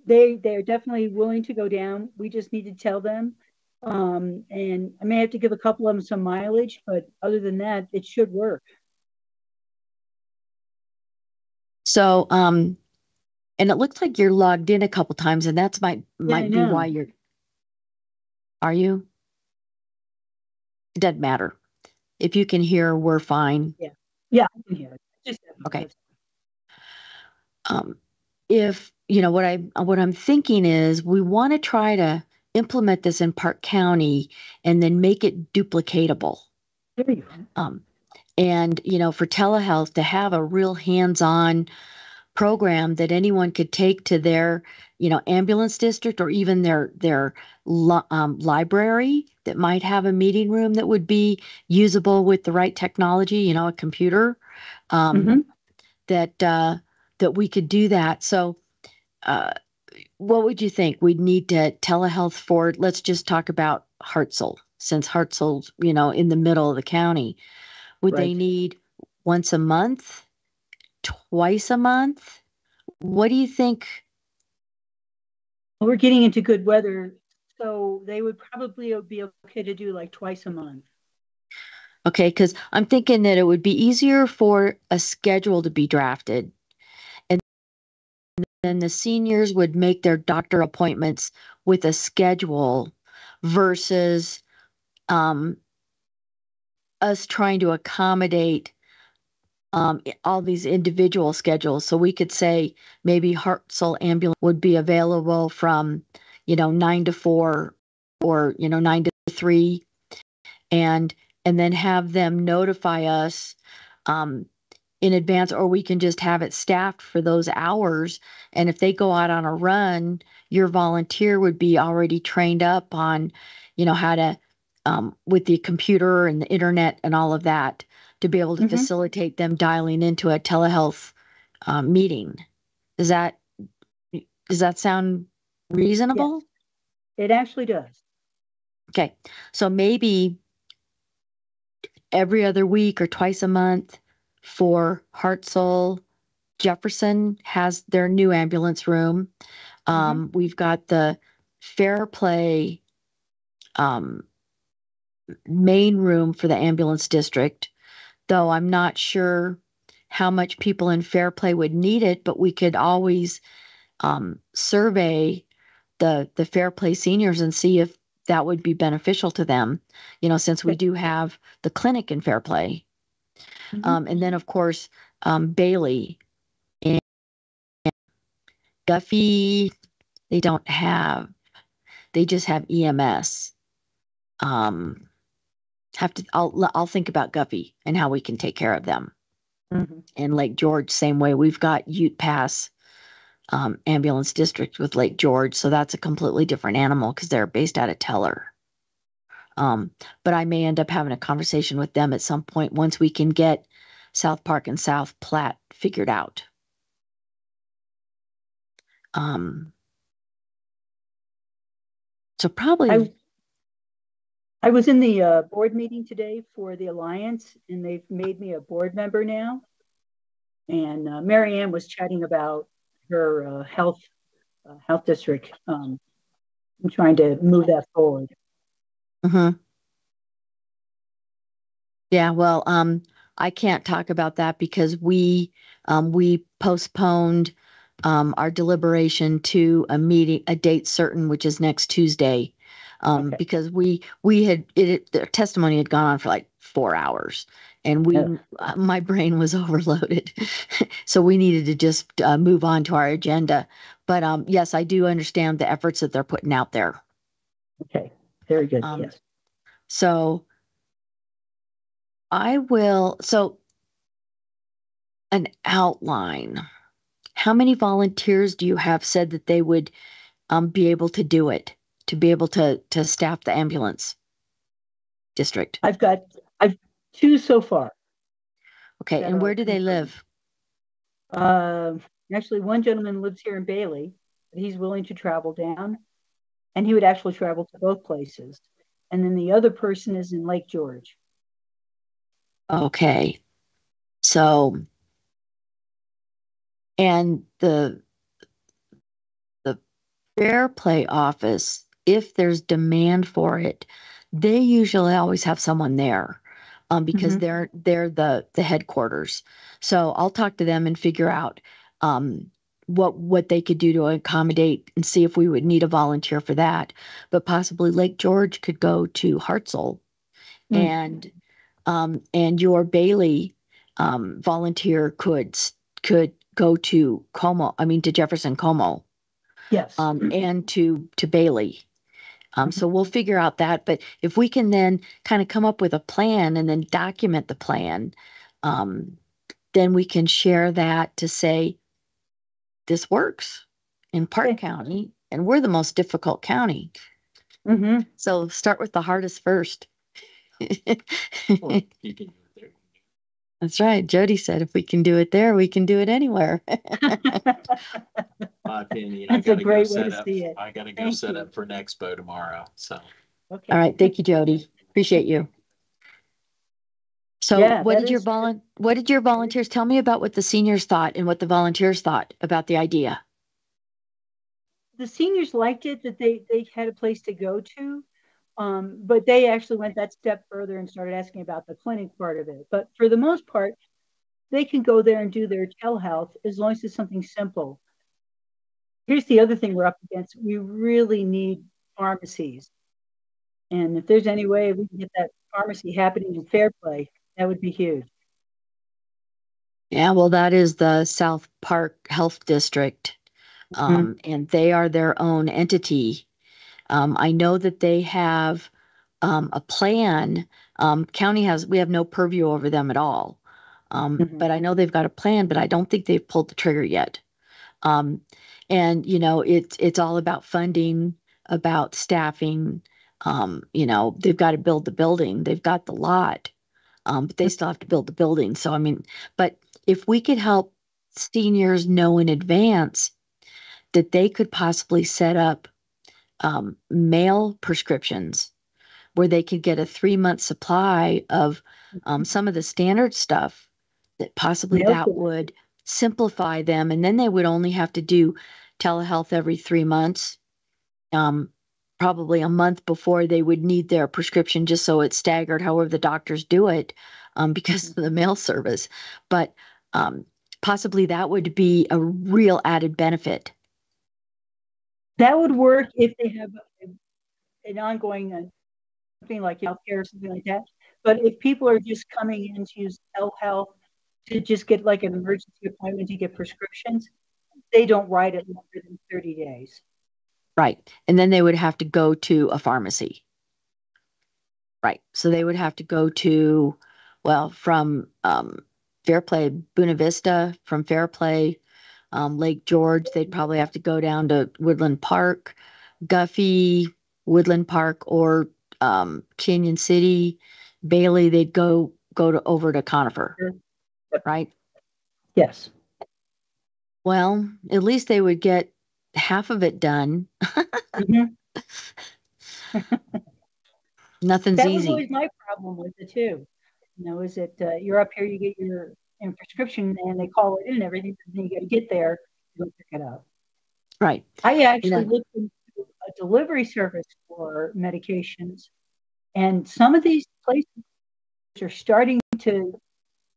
they're definitely willing to go down. We just need to tell them. And I may have to give a couple of them some mileage, but other than that, it should work. So, and it looks like you're logged in a couple times, and that's might be why you're. Are you? It doesn't matter. If you can hear, we're fine. Yeah, I can hear it. Just okay. If what I'm thinking is we want to try to implement this in Park County and then make it duplicatable. There you go. And for telehealth to have a real hands-on program that anyone could take to their ambulance district or even their library that might have a meeting room that would be usable with the right technology, a computer, that we could do that. So what would you think? We'd need to telehealth for, let's just talk about Hartselle, since Hartselle's, in the middle of the county. Would they need once a month, twice a month? What do you think? Well, we're getting into good weather, so they would probably be okay to do like twice a month. Okay, because I'm thinking that it would be easier for a schedule to be drafted. And then the seniors would make their doctor appointments with a schedule versus us trying to accommodate all these individual schedules. So we could say maybe Hartselle Ambulance would be available from, 9 to 4 or, 9 to 3 and then have them notify us in advance, or we can just have it staffed for those hours. And if they go out on a run, your volunteer would be already trained up on, how to, with the computer and the internet and all of that, to be able to facilitate them dialing into a telehealth meeting. Does that Does that sound reasonable? Yes, it actually does. Okay. So maybe every other week or twice a month for Hartsel. Jefferson has their new ambulance room. We've got the Fair Play um, main room for the ambulance district, though I'm not sure how much people in Fair Play would need it, but we could always survey the Fair Play seniors and see if that would be beneficial to them, since we do have the clinic in Fair Play. And then, of course, Bailey and Guffey, they don't have, they just have EMS. I'll think about Guffey and how we can take care of them. And Lake George, same way. We've got Ute Pass ambulance district with Lake George, so that's a completely different animal because they're based out of Teller. But I may end up having a conversation with them at some point once we can get South Park and South Platte figured out. So probably I was in the board meeting today for the Alliance, and they've made me a board member now. And Mary Ann was chatting about her health district. I'm trying to move that forward. Yeah, well, I can't talk about that because we postponed our deliberation to a date certain, which is next Tuesday, because the testimony had gone on for like 4 hours, and my brain was overloaded, so we needed to just move on to our agenda. But yes, I do understand the efforts that they're putting out there. Okay, very good. Yes. So an outline. How many volunteers do you have said that they would be able to do it, to be able to staff the ambulance district? I've 2 so far. Okay, and where do they live? Actually, one gentleman lives here in Bailey, but he's willing to travel down, and he would actually travel to both places. And then the other person is in Lake George. Okay. So, and the Fair Play office, if there's demand for it, they usually always have someone there, because they're the headquarters. So I'll talk to them and figure out what they could do to accommodate and see if we would need a volunteer for that. But possibly Lake George could go to Hartsel, and your Bailey volunteer could go to Como. I mean, to Jefferson Como. Yes. And to Bailey. So we'll figure out that. But if we can then kind of come up with a plan and then document the plan, then we can share that to say this works in Park County, and we're the most difficult county. So start with the hardest first. That's right. Jody said if we can do it there, we can do it anywhere. My opinion, That's a great way to see it. I got to go set up for Nexpo tomorrow. So, okay. All right. Thank you, Jody. Appreciate you. So, what did your volunteers tell me about what the seniors thought and what the volunteers thought about the idea? The seniors liked it, that they had a place to go to. But they actually went that step further and started asking about the clinic part of it. But for the most part, they can go there and do their telehealth as long as it's something simple. Here's the other thing we're up against. We really need pharmacies. And if there's any way we can get that pharmacy happening in Fair Play, that would be huge. Yeah, well, that is the South Park Health District, and they are their own entity. I know that they have a plan. We have no purview over them at all. But I know they've got a plan, but I don't think they've pulled the trigger yet. And it's all about funding, about staffing. They've got to build the building. They've got the lot, but they still have to build the building. So, I mean, but if we could help seniors know in advance that they could possibly set up mail prescriptions where they could get a 3-month supply of some of the standard stuff, that possibly Mail that would simplify them. And then they would only have to do telehealth every 3 months, probably a month before they would need their prescription, just so it's staggered, however the doctors do it, because of the mail service. But possibly that would be a real added benefit. That would work if they have an ongoing something like healthcare or something like that. But if people are just coming in to use telehealth to just get like an emergency appointment to get prescriptions, they don't write it longer than 30 days. Right. And then they would have to go to a pharmacy. Right. So they would have to go to, well, from Fairplay, Buena Vista, from Fairplay, Lake George, they'd probably have to go down to Woodland Park, Guffey, Woodland Park, or Canyon City, Bailey. They'd go to over to Conifer, right? Yes. Well, at least they would get half of it done. Mhm. Nothing's That was easy. always my problem with it too. Is that you're up here, you get your prescription, and they call it in and everything, and then you got to get there to go pick it up. Right. I actually looked into a delivery service for medications, and some of these places are starting to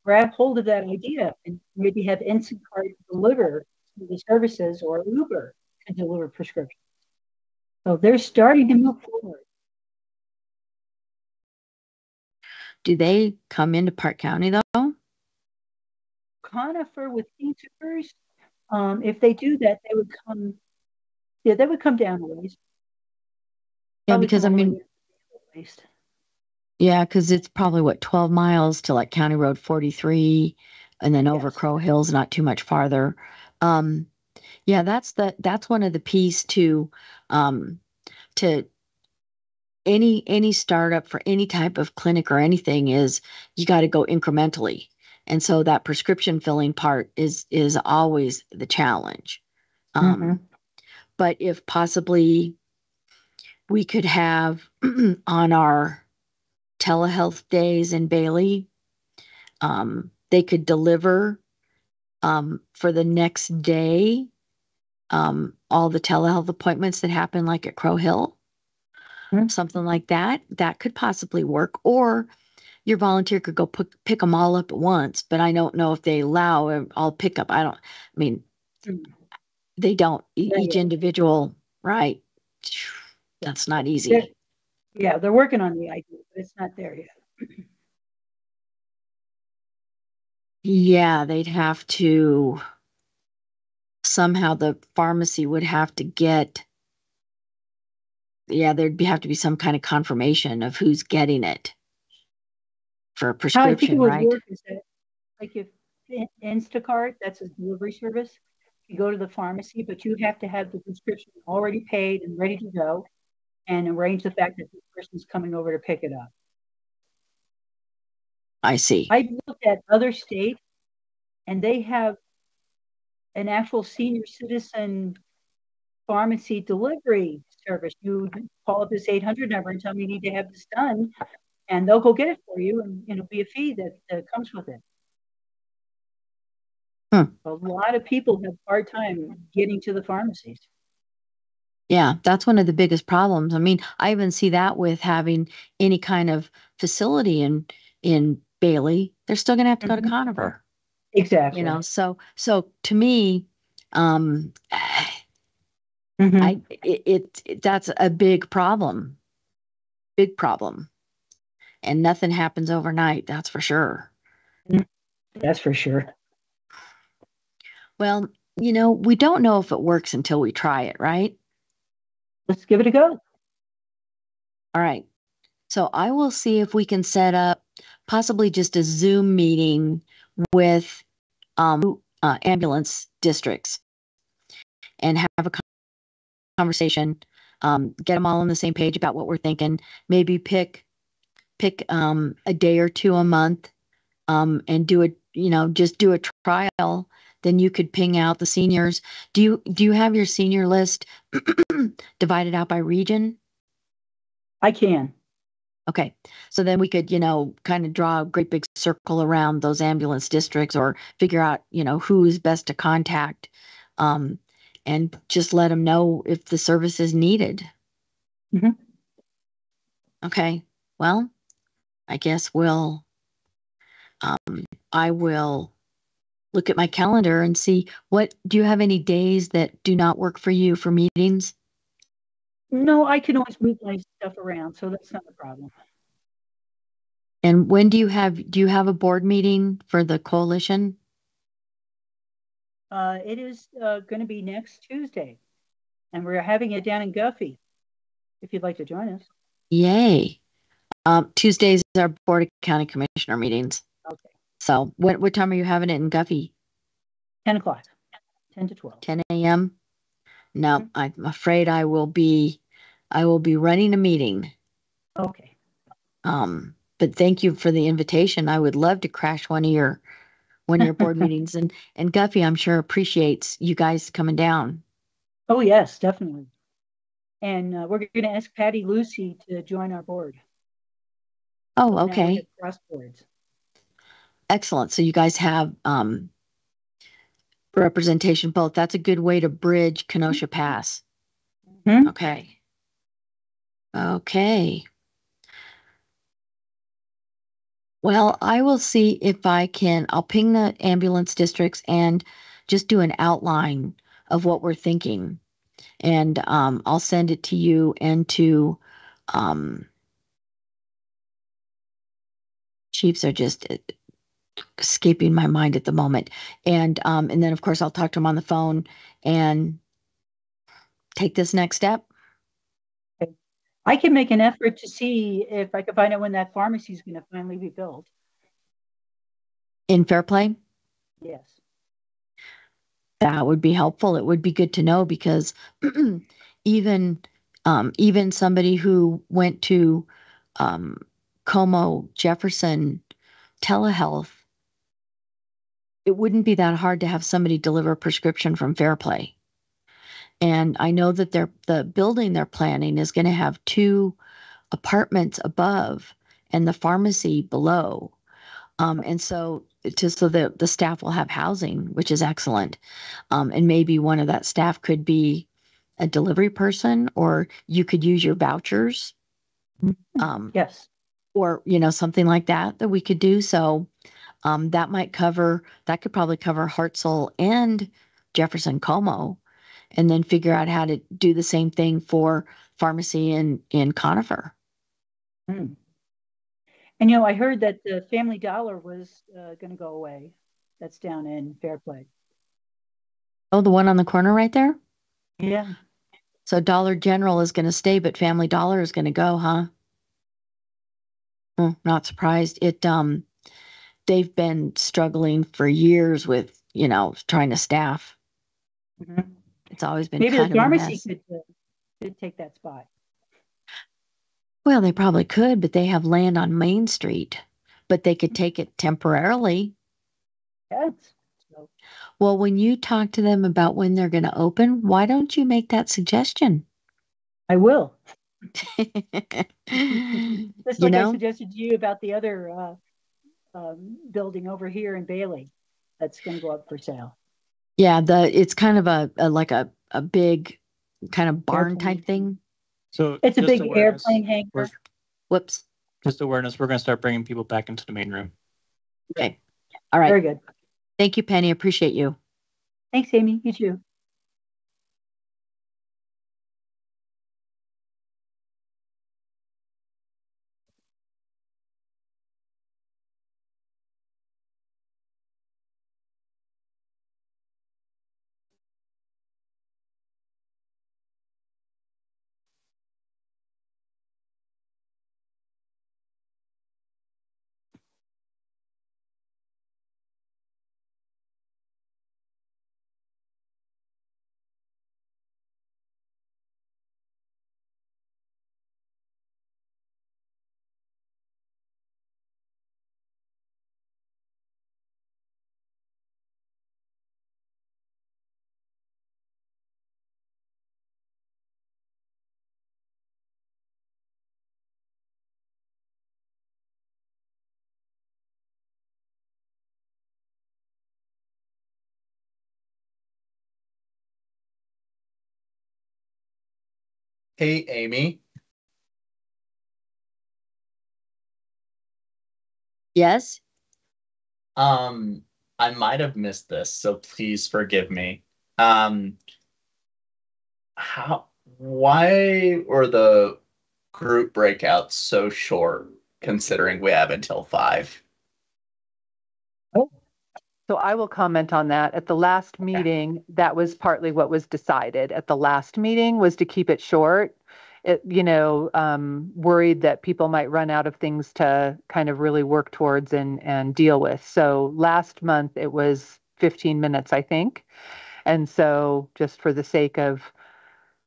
grab hold of that idea and maybe have Instacart deliver the services, or Uber to deliver prescriptions. So they're starting to move forward. Do they come into Park County though? Conifer with Teamsters, if they do that, they would come. Yeah, they would come down a ways. Yeah, Probably because I come all the mean, way at least. yeah, because it's probably what, 12 miles to like County Road 43, and then over Yes. Crow Hills, not too much farther. Um, yeah, that's one of the piece um, to any startup for any type of clinic or anything, is you got to go incrementally. And so that prescription filling part is always the challenge. Mhm. But if possibly we could have on our telehealth days in Bailey, they could deliver for the next day all the telehealth appointments that happen, like at Crow Hill, Mhm. something like that. That could possibly work. Or your volunteer could go pick them all up at once. But I don't know if they allow all pickup. I mean, Mhm. they don't. Yeah, Each yeah. individual, right? That's not easy. They're working on the idea, but it's not there yet. Yeah, they'd have to somehow, the pharmacy would have to get, yeah, have to be some kind of confirmation of who's getting it for a How I think it prescription, would right? work is that, like, if Instacart, that's a delivery service, you go to the pharmacy, but you have to have the prescription already paid and ready to go, and arrange the fact that this person's coming over to pick it up. I see. I've looked at other states, and they have an actual senior citizen pharmacy delivery service. You call up this 800 number and tell them you need to have this done, and they'll go get it for you, and it'll be a fee that comes with it. Hmm. A lot of people have a hard time getting to the pharmacies. Yeah, that's one of the biggest problems. I mean, I even see that with having any kind of facility in Bailey, they're still going to have to go to Mhm. Conover. Exactly. So to me, um, Mhm. that's a big problem, and nothing happens overnight. That's for sure. That's for sure. Well, we don't know if it works until we try it, right? Let's give it a go. All right. So I will see if we can set up possibly just a Zoom meeting with ambulance districts and have a conversation, get them all on the same page about what we're thinking. Maybe pick a day or two a month, and just do a trial then you could ping out the seniors. Do you have your senior list divided out by region? I can. Okay. So then we could, kind of draw a great big circle around those ambulance districts or figure out, who's best to contact, um, and just let them know if the service is needed. Mm-hmm. Okay. Well, I guess I will look at my calendar and see do you have any days that do not work for you for meetings? No, I can always move my stuff around, so that's not a problem. And when do you have a board meeting for the coalition? It is going to be next Tuesday, and we're having it down in Guffey. If you'd like to join us. Yay! Tuesdays are our Board of County Commissioner meetings. Okay. So what time are you having it in Guffey? 10 o'clock, 10 to 12. 10 a.m. No, I'm afraid I will be running a meeting. Okay. But thank you for the invitation. I would love to crash one of your board meetings, and Guffey, I'm sure appreciates you guys coming down. Oh yes, definitely. And we're going to ask Patty Lucy to join our board. Oh, So now we okay. have cross boards. Excellent. So you guys have representation both. That's a good way to bridge Kenosha Pass. Mm-hmm. Okay. Okay. Well, I will see if I'll ping the ambulance districts and just do an outline of what we're thinking. And I'll send it to you and to chiefs are just escaping my mind at the moment. And then of course I'll talk to them on the phone and take this next step. I can make an effort to see if I can find out when that pharmacy is going to finally be built. In Fairplay? Yes. That would be helpful. It would be good to know because even even somebody who went to Como Jefferson telehealth, it wouldn't be that hard to have somebody deliver a prescription from Fairplay. And I know that the building they're planning is going to have 2 apartments above and the pharmacy below. And so just so that the staff will have housing, which is excellent. And maybe one of that staff could be a delivery person, or you could use your vouchers. Yes. Or, something like that we could do. So that could probably cover Hartselle and Jefferson Como, and then figure out how to do the same thing for pharmacy in Conifer. Mm. And I heard that the Family Dollar was going to go away. That's down in Fairplay. Oh, the one on the corner right there? Yeah. So Dollar General is going to stay, but Family Dollar is going to go, huh? Not surprised. They've been struggling for years with, trying to staff. Mm-hmm. It's always been maybe kind the of a pharmacy mess. could take that spot. Well, they probably could, but they have land on Main Street, but they could take it temporarily. Yes. So, Well, when you talk to them about when they're going to open, why don't you make that suggestion? I will. Just You like I know? suggested to you about the other building over here in Bailey that's going to go up for sale. Yeah, it's kind of like a big kind of barn Airplane. type thing. So It's a just big awareness, airplane hangar. Whoops. Just awareness. We're going to start bringing people back into the main room. Okay. All right. Very good. Thank you, Penny. Appreciate you. Thanks, Amy. You too. Hey, Amy. Yes. I might have missed this, so please forgive me. Um, why were the group breakouts so short, considering we have until 5? So I will comment on that. At the last meeting, that was partly what was decided. At the last meeting was to keep it short. Worried that people might run out of things to kind of really work towards and deal with. So last month it was 15 minutes, I think. And so just for the sake of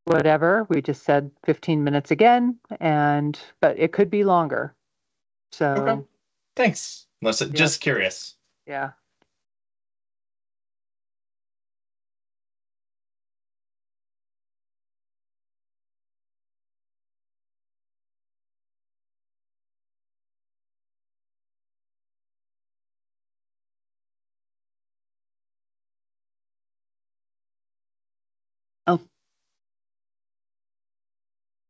whatever, we just said 15 minutes again, but it could be longer. So Okay. Thanks. Melissa, Yep. just curious. Yeah. Oh,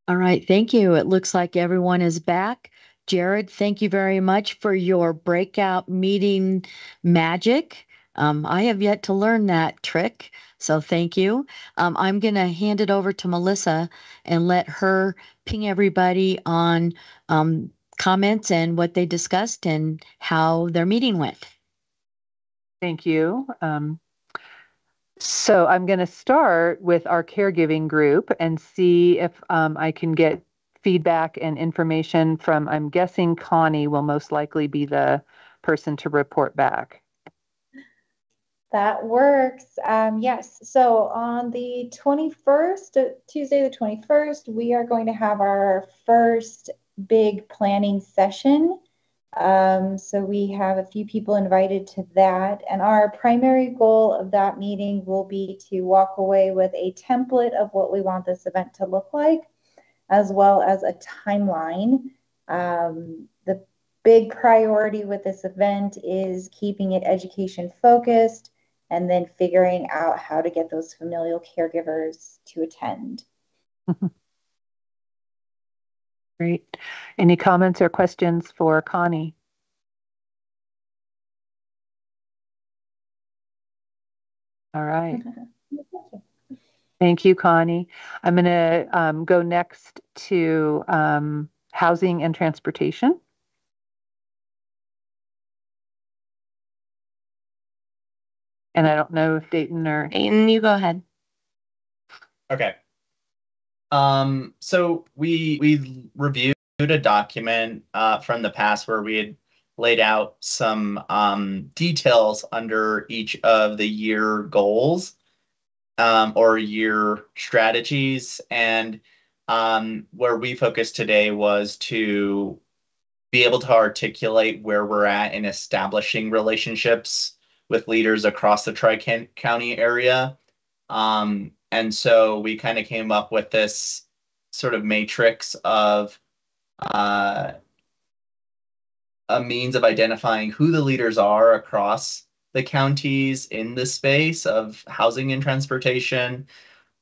all right. Thank you. It looks like everyone is back. Jared, thank you very much for your breakout meeting magic. I have yet to learn that trick, so thank you. I'm going to hand it over to Melissa and let her ping everybody on comments and what they discussed and how their meeting went. Thank you. So I'm going to start with our caregiving group and see if I can get feedback and information from, I'm guessing Connie will most likely be the person to report back. That works. Yes. So on the 21st, Tuesday the 21st, we are going to have our first big planning session. So we have a few people invited to that. And our primary goal of that meeting will be to walk away with a template of what we want this event to look like, as well as a timeline. The big priority with this event is keeping it education focused and then figuring out how to get those familial caregivers to attend. Great. Any comments or questions for Connie? All right. Thank you, Connie. I'm going to go next to housing and transportation. And I don't know if Dayton or Dayton, you go ahead. Okay. So we reviewed a document from the past where we had laid out some details under each of the year goals or year strategies, and where we focused today was to be able to articulate where we're at in establishing relationships with leaders across the Tri-County area. And so we kind of came up with this sort of matrix of uh, a means of identifying who the leaders are across the counties in the space of housing and transportation.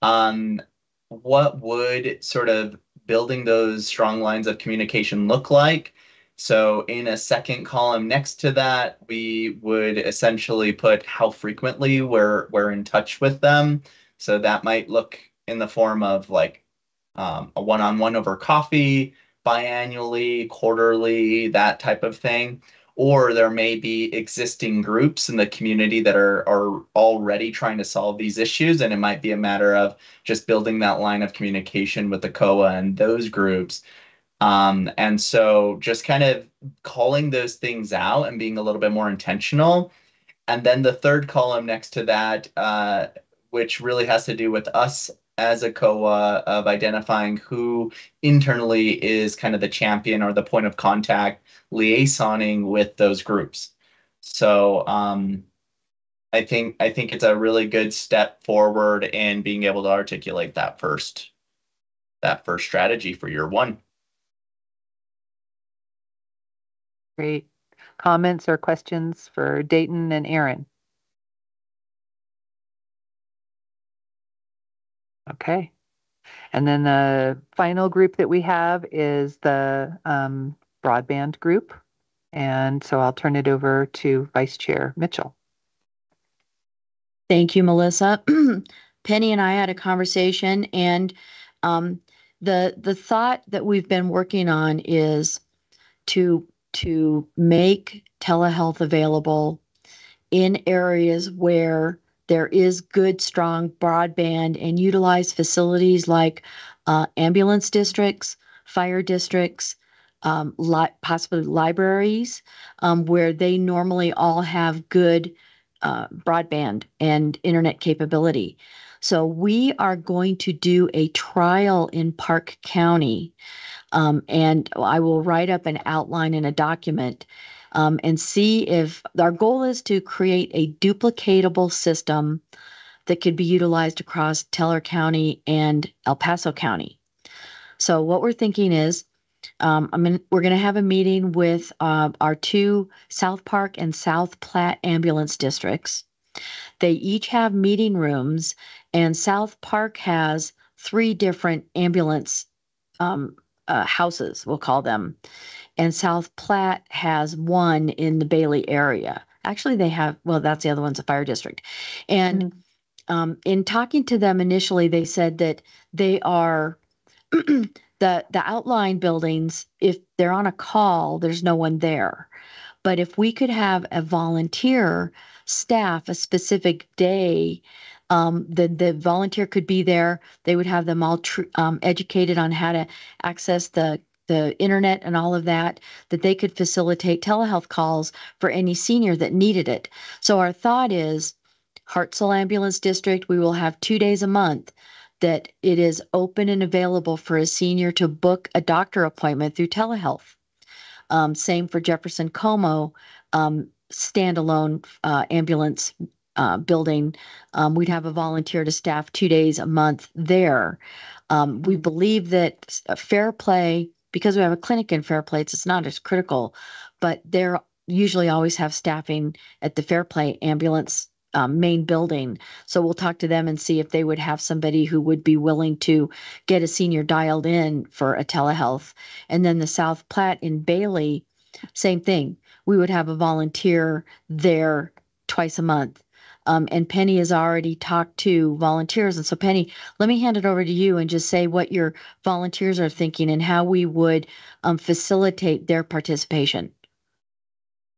um, what would sort of building those strong lines of communication look like? So in a second column next to that, we would essentially put how frequently we're in touch with them. So that might look in the form of like a one-on-one over coffee, biannually, quarterly, that type of thing. Or there may be existing groups in the community that are already trying to solve these issues, and it might be a matter of just building that line of communication with the COA and those groups. And so just kind of calling those things out and being a little bit more intentional. And then the third column next to that, which really has to do with us as a COA of identifying who internally is kind of the champion or the point of contact liaisoning with those groups. So I think it's a really good step forward in being able to articulate that first strategy for year one. great comments or questions for Dayton and Aaron. Okay. And then the final group that we have is the broadband group. And so I'll turn it over to Vice Chair Mitchell. Thank you, Melissa. Penny and I had a conversation, and the thought that we've been working on is to make telehealth available in areas where there is good, strong broadband, and utilize facilities like ambulance districts, fire districts, possibly libraries, where they normally all have good broadband and internet capability. So we are going to do a trial in Park County, and I will write up an outline in a document, and see if our goal is to create a duplicatable system that could be utilized across Teller County and El Paso County. So what we're thinking is, we're going to have a meeting with our two South Park and South Platte ambulance districts. They each have meeting rooms, and South Park has 3 different ambulance houses, we'll call them. And South Platte has 1 in the Bailey area. Actually, they have, well, that's the other one's a fire district. And in talking to them initially, they said that they are the outlying buildings, if they're on a call, there's no one there. But if we could have a volunteer staff a specific day, the volunteer could be there. They would have them all educated on how to access the internet and all of that, that they could facilitate telehealth calls for any senior that needed it. So our thought is, Hartselle Ambulance District, we will have 2 days a month that it is open and available for a senior to book a doctor appointment through telehealth. Same for Jefferson Como, standalone ambulance building. We'd have a volunteer to staff 2 days a month there. We believe that Fair Play, because we have a clinic in Fair Play, it's not as critical, but they're usually always have staffing at the Fair Play ambulance main building. So we'll talk to them and see if they would have somebody who would be willing to get a senior dialed in for a telehealth. And then the South Platte in Bailey, same thing. We would have a volunteer there twice a month. And Penny has already talked to volunteers. And so, Penny, let me hand it over to you and just say what your volunteers are thinking and how we would facilitate their participation.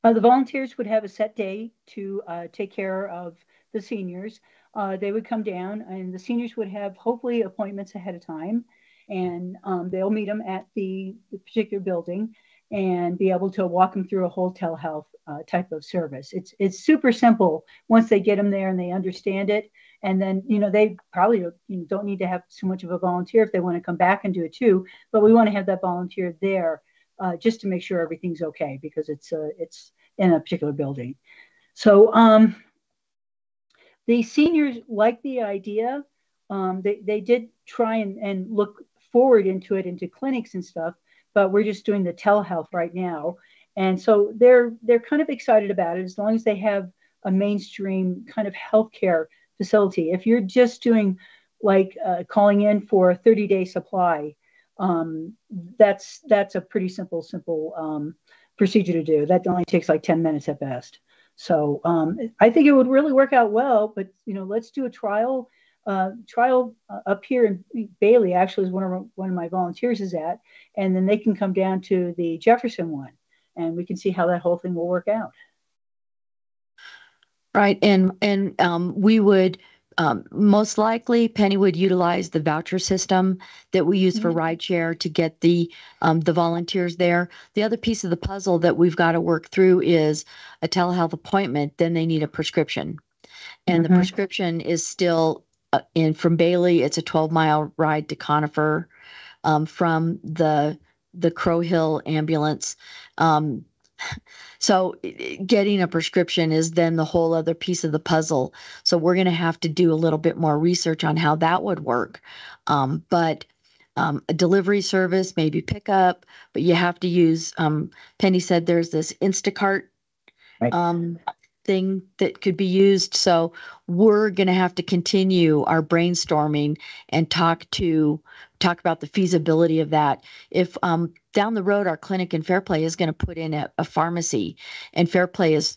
The volunteers would have a set day to take care of the seniors. They would come down, and the seniors would have hopefully appointments ahead of time, and they'll meet them at the particular building and be able to walk them through a whole telehealth type of service. It's super simple once they get them there and they understand it. And then, they probably don't need to have too much of a volunteer if they want to come back and do it too. But we want to have that volunteer there just to make sure everything's okay, because it's in a particular building. So the seniors like the idea. They did try and look forward into clinics and stuff, but we're just doing the telehealth right now. And so they're kind of excited about it, as long as they have a mainstream kind of healthcare facility. If you're just doing like calling in for a 30-day supply, that's a pretty simple procedure to do. That only takes like 10 minutes at best. So I think it would really work out well, but let's do a trial up here in Bailey. Actually, is one of my volunteers is at, and then they can come down to the Jefferson one, and we can see how that whole thing will work out. Right, and we would most likely, Penny would utilize the voucher system that we use for rideshare to get the volunteers there. The other piece of the puzzle that we've got to work through is a telehealth appointment. Then they need a prescription, and the prescription is still from Bailey. It's a 12-mile ride to Conifer from the Crow Hill ambulance. So getting a prescription is then the whole other piece of the puzzle. So we're going to have to do a little bit more research on how that would work. But a delivery service, maybe pickup, but you have to use, Penny said there's this Instacart something that could be used. So we're going to have to continue our brainstorming and talk about the feasibility of that. If down the road, our clinic in Fairplay is going to put in a pharmacy, and Fairplay is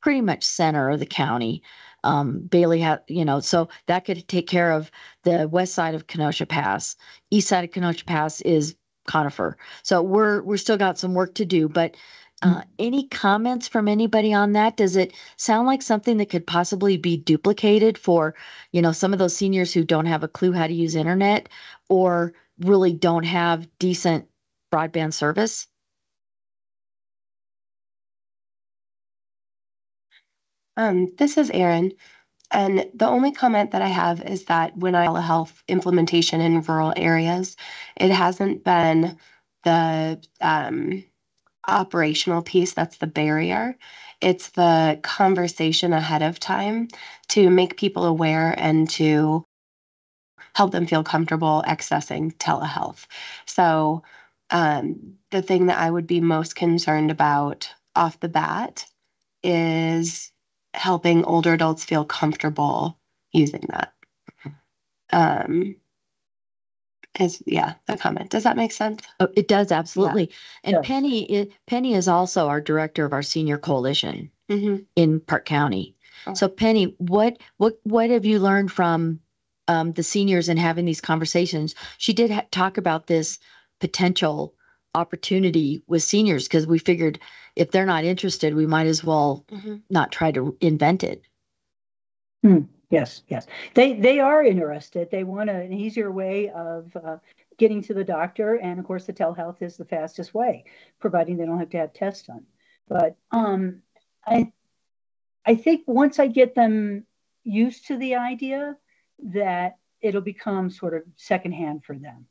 pretty much center of the county. Bailey had, so that could take care of the west side of Kenosha Pass. East side of Kenosha Pass is Conifer. So we're still got some work to do. But any comments from anybody on that? Does it sound like something that could possibly be duplicated for, some of those seniors who don't have a clue how to use internet or really don't have decent broadband service? This is Erin. And the only comment that I have is that when I telehealth implementation in rural areas, it hasn't been the operational piece that's the barrier. It's the conversation ahead of time to make people aware and to help them feel comfortable accessing telehealth. So the thing that I would be most concerned about off the bat is helping older adults feel comfortable using that. The comment. Does that make sense? Oh, it does, absolutely. Yeah. And Yes. Penny is also our director of our senior coalition Mm-hmm. in Park County. Oh. So Penny, what have you learned from the seniors and having these conversations? She did talk about this potential opportunity with seniors because we figured if they're not interested, we might as well not try to invent it. Yes, yes. They are interested. They want an easier way of getting to the doctor, and of course, the telehealth is the fastest way, providing they don't have to have tests done. But I I think once I get them used to the idea, that it'll become sort of secondhand for them.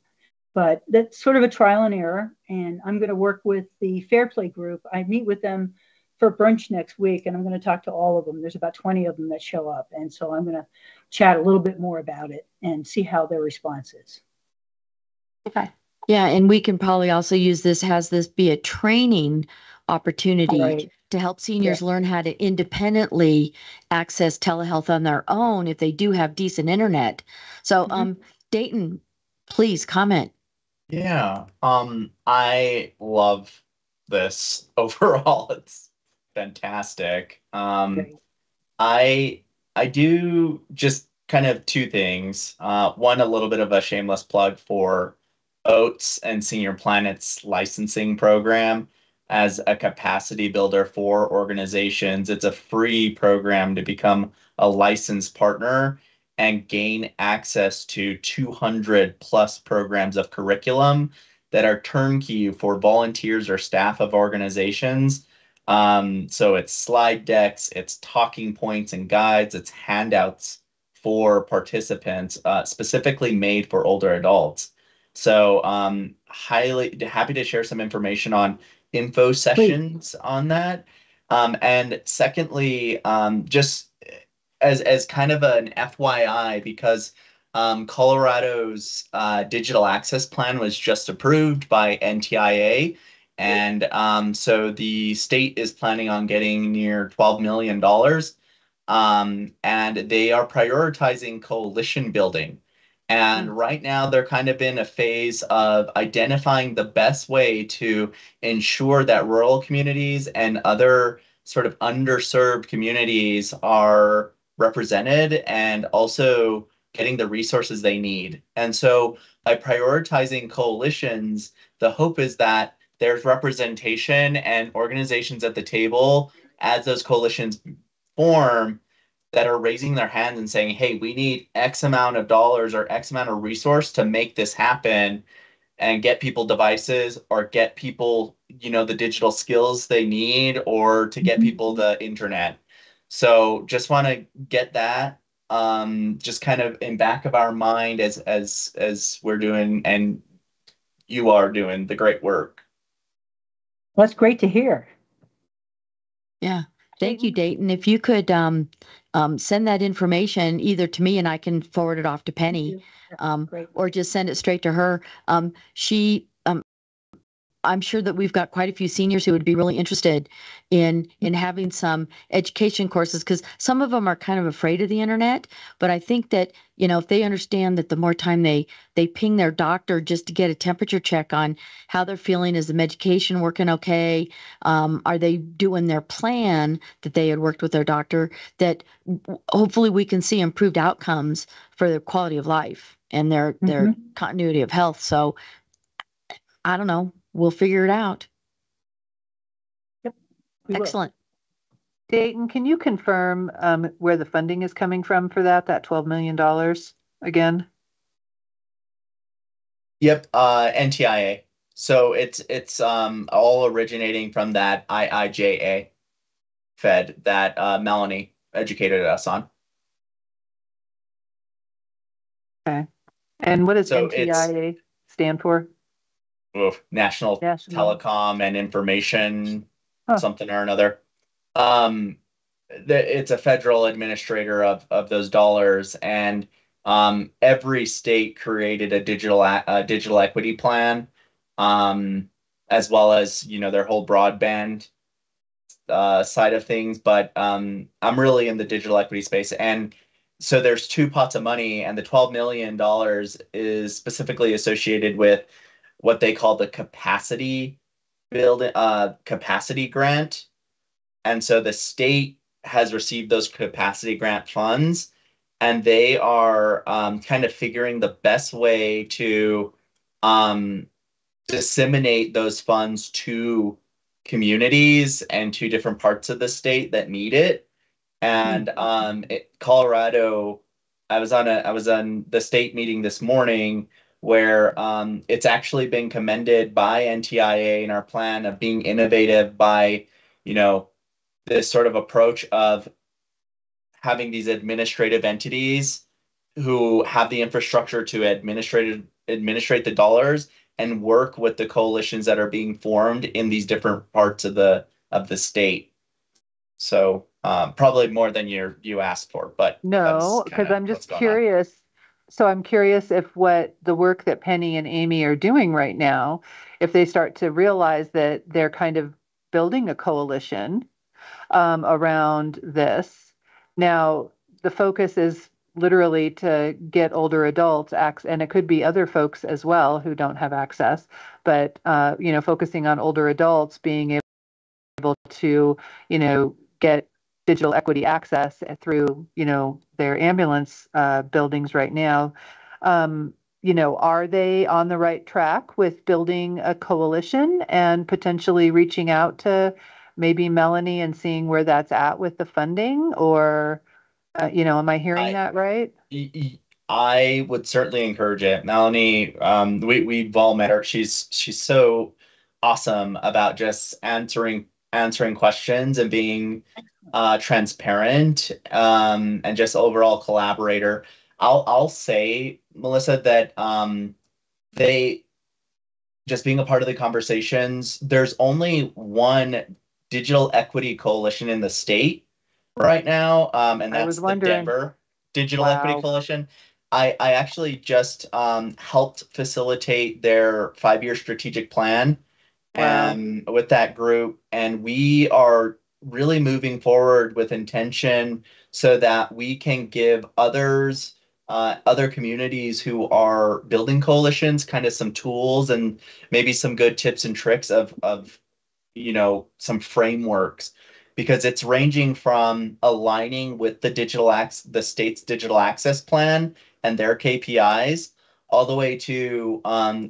But that's sort of a trial and error. And I'm going to work with the Fair Play group. I meet with them for brunch next week, and I'm going to talk to all of them. There's about 20 of them that show up. And so I'm going to chat a little bit more about it and see how their response is. Okay. Yeah, and we can probably also use this be a training opportunity Right. to help seniors learn how to independently access telehealth on their own if they do have decent internet. So, Dayton, please comment. Yeah, I love this overall. It's fantastic. Great. I I do just kind of two things. One, a little bit of a shameless plug for Oats and Senior Planet's licensing program as a capacity builder for organizations. It's a free program to become a licensed partner and gain access to 200 plus programs of curriculum that are turnkey for volunteers or staff of organizations. So it's slide decks, it's talking points and guides, it's handouts for participants, specifically made for older adults. So highly happy to share some information on info sessions on that. And secondly, just as kind of an FYI, because Colorado's digital access plan was just approved by NTIA. And so the state is planning on getting near $12 million. And they are prioritizing coalition building. And right now, they're kind of in a phase of identifying the best way to ensure that rural communities and other sort of underserved communities are represented and also getting the resources they need. And so by prioritizing coalitions, the hope is that there's representation and organizations at the table as those coalitions form that are raising their hands and saying, hey, we need X amount of dollars or X amount of resource to make this happen and get people devices or get people, the digital skills they need or to get people the internet. So just want to get that just kind of in back of our mind as we're doing and you are doing the great work. Well, that's great to hear. Yeah. Thank you, Dayton. If you could send that information either to me and I can forward it off to Penny, Great. or just send it straight to her. I'm sure that we've got quite a few seniors who would be really interested in having some education courses, because some of them are kind of afraid of the internet. But I think that, if they understand that the more time they ping their doctor just to get a temperature check on how they're feeling, is the medication working okay, are they doing their plan that they had worked with their doctor, that hopefully we can see improved outcomes for their quality of life and their continuity of health. So I don't know. We'll figure it out. Yep. We will. Excellent. Dayton, can you confirm where the funding is coming from for that $12 million again? Yep, NTIA. So it's all originating from that IIJA Fed that Melanie educated us on. Okay. And what does So it's NTIA stand for? National National. Telecom and Information, Huh. something or another. It's a federal administrator of those dollars, and every state created a digital equity plan, as well as their whole broadband side of things. But I'm really in the digital equity space, and so there's two pots of money, and the $12 million is specifically associated with what they call the capacity grant. And so the state has received those capacity grant funds, and they are kind of figuring the best way to um, disseminate those funds to communities and to different parts of the state that need it. And Colorado, I was on the state meeting this morning where it's actually been commended by NTIA in our plan of being innovative by, this sort of approach of having these administrative entities who have the infrastructure to administrate the dollars and work with the coalitions that are being formed in these different parts of the state. So probably more than you asked for, but No, that's because kind of I'm what's just going on. curious. So I'm curious if what the work that Penny and Amy are doing right now, if they start to realize that they're kind of building a coalition around this. Now, the focus is literally to get older adults access, and it could be other folks as well who don't have access, but focusing on older adults being able to, get digital equity access through, their ambulance buildings right now. Are they on the right track with building a coalition and potentially reaching out to maybe Melanie and seeing where that's at with the funding? Or, am I hearing I that right? I would certainly encourage it. Melanie, we've all met her. She's so awesome about just answering questions and being transparent, and just overall collaborator. I'll say, Melissa, that they just being a part of the conversations, there's only one digital equity coalition in the state right now, and I was that's the wondering. Denver Digital Equity Wow. Coalition. I actually just helped facilitate their 5-year strategic plan Wow. with that group, and we are really moving forward with intention so that we can give other communities who are building coalitions kind of some tools and maybe some good tips and tricks of some frameworks, because it's ranging from aligning with the state's digital access plan and their KPIs, all the way to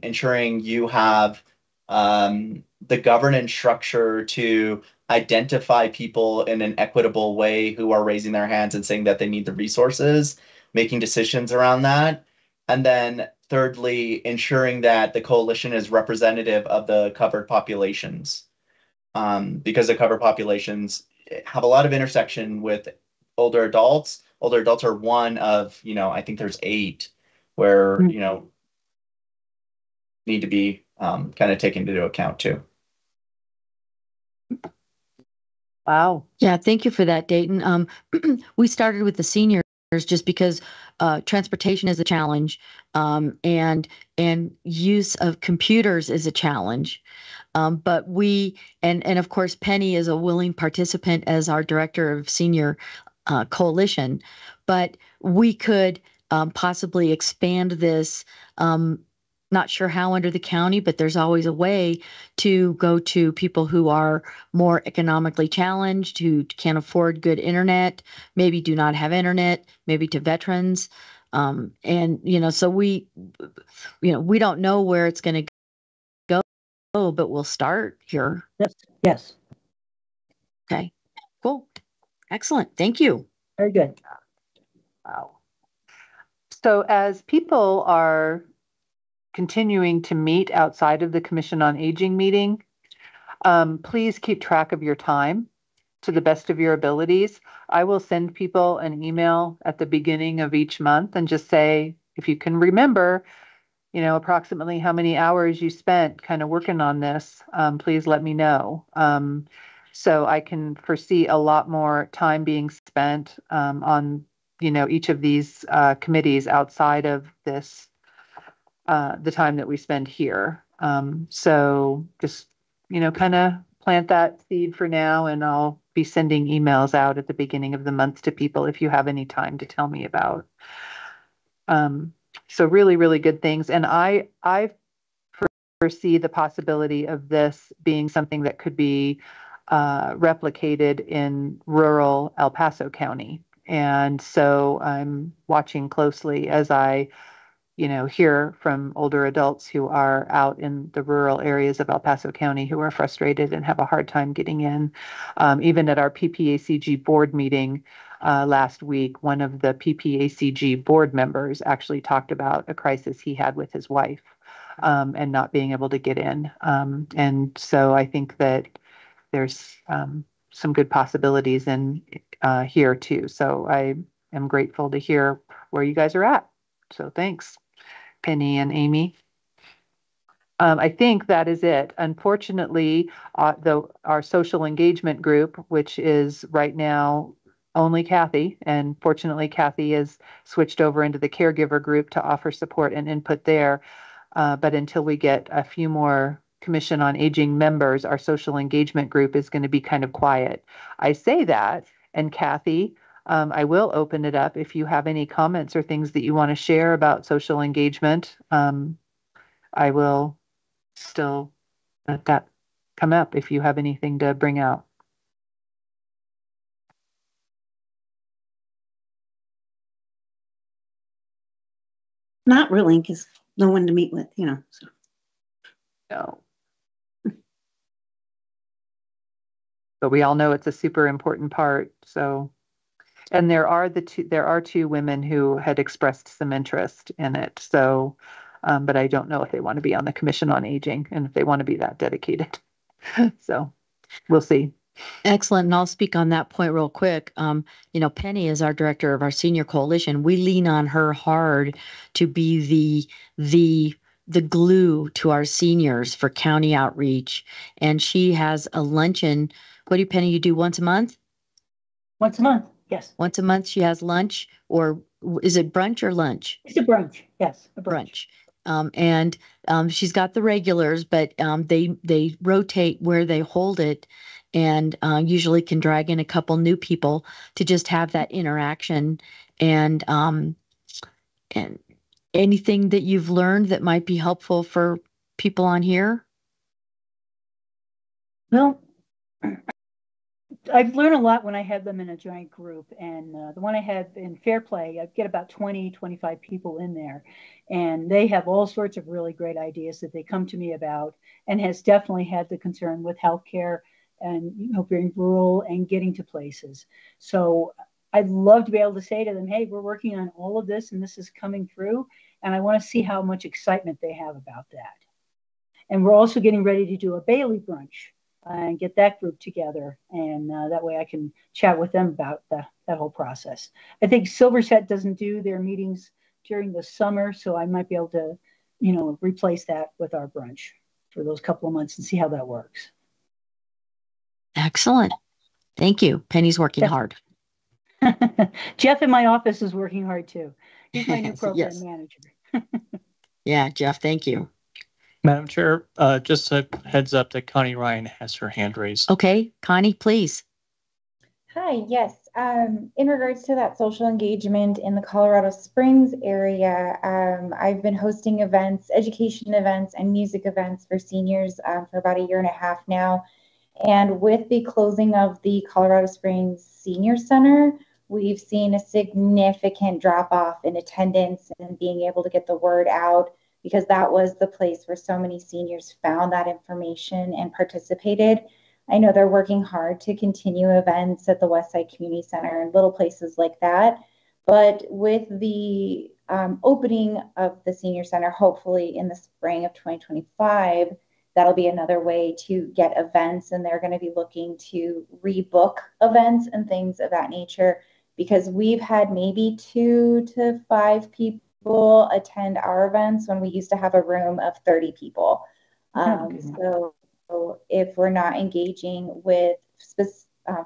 ensuring you have the governance structure to identify people in an equitable way who are raising their hands and saying that they need the resources, making decisions around that. And then thirdly, ensuring that the coalition is representative of the covered populations, because the covered populations have a lot of intersection with older adults. Older adults are one of, I think there's 8 where, need to be kind of taken into account too. Wow. Yeah, thank you for that, Dayton. We started with the seniors just because transportation is a challenge, and use of computers is a challenge. But and of course, Penny is a willing participant as our director of senior coalition, but we could possibly expand this. Not sure how under the county, but there's always a way to go to people who are more economically challenged, who can't afford good internet, maybe do not have internet, maybe to veterans. And, so we don't know where it's going to go, but we'll start here. Yes. Yes. Okay, cool. Excellent. Thank you. Very good. Wow. So as people are continuing to meet outside of the Commission on Aging meeting, please keep track of your time to the best of your abilities. I will send people an email at the beginning of each month and just say, if you can remember, approximately how many hours you spent kind of working on this, please let me know. So I can foresee a lot more time being spent on, each of these committees outside of this, the time that we spend here. So just, kind of plant that seed for now, and I'll be sending emails out at the beginning of the month to people if you have any time to tell me about. So really, really good things. And I foresee the possibility of this being something that could be replicated in rural El Paso County. And so I'm watching closely as I hear from older adults who are out in the rural areas of El Paso County who are frustrated and have a hard time getting in. Even at our PPACG board meeting last week, one of the PPACG board members actually talked about a crisis he had with his wife and not being able to get in. And so I think that there's some good possibilities in here too. So I am grateful to hear where you guys are at. So thanks, Penny and Amy. I think that is it. Unfortunately, our social engagement group, which is right now only Kathy, and fortunately Kathy has switched over into the caregiver group to offer support and input there. But until we get a few more Commission on Aging members, our social engagement group is going to be kind of quiet. I say that, and Kathy, I will open it up if you have any comments or things that you want to share about social engagement. I will still let that come up if you have anything to bring out. Not really, because no one to meet with, so. No. But we all know it's a super important part. So, and there are two women who had expressed some interest in it. So, but I don't know if they want to be on the Commission on Aging and if they want to be that dedicated. So we'll see. Excellent. And I'll speak on that point real quick. Penny is our director of our senior coalition. We lean on her hard to be the glue to our seniors for county outreach. And she has a luncheon. What do you, Penny, you do once a month? Once a month, yes. Once a month she has lunch, or is it brunch or lunch? It's a brunch, yes, a Brunch. And she's got the regulars, but they rotate where they hold it, and usually can drag in a couple new people to just have that interaction. And anything that you've learned that might be helpful for people on here? Well, I've learned a lot when I had them in a giant group, and the one I had in Fair Play, I get about 20, 25 people in there, and they have all sorts of really great ideas that they come to me about, and has definitely had the concern with healthcare and being rural and getting to places. So I'd love to be able to say to them, hey, we're working on all of this and this is coming through, and I want to see how much excitement they have about that. And we're also getting ready to do a Bailey brunch and get that group together. And that way I can chat with them about that whole process. I think Silverset doesn't do their meetings during the summer, so I might be able to, replace that with our brunch for those couple of months and see how that works. Excellent. Thank you. Penny's working hard. Jeff in my office is working hard too. He's my new program Yes. manager. Yeah, Jeff, thank you. Madam Chair, just a heads up that Connie Ryan has her hand raised. Okay, Connie, please. Hi, yes. In regards to that social engagement in the Colorado Springs area, I've been hosting events, education events, and music events for seniors for about a year and a half now. And with the closing of the Colorado Springs Senior Center, we've seen a significant drop off in attendance and being able to get the word out because that was the place where so many seniors found that information and participated. I know they're working hard to continue events at the Westside Community Center and little places like that. But with the opening of the Senior Center, hopefully in the spring of 2025, that'll be another way to get events. And they're going to be looking to rebook events and things of that nature because we've had maybe 2 to 5 people attend our events when we used to have a room of 30 people. So if we're not engaging with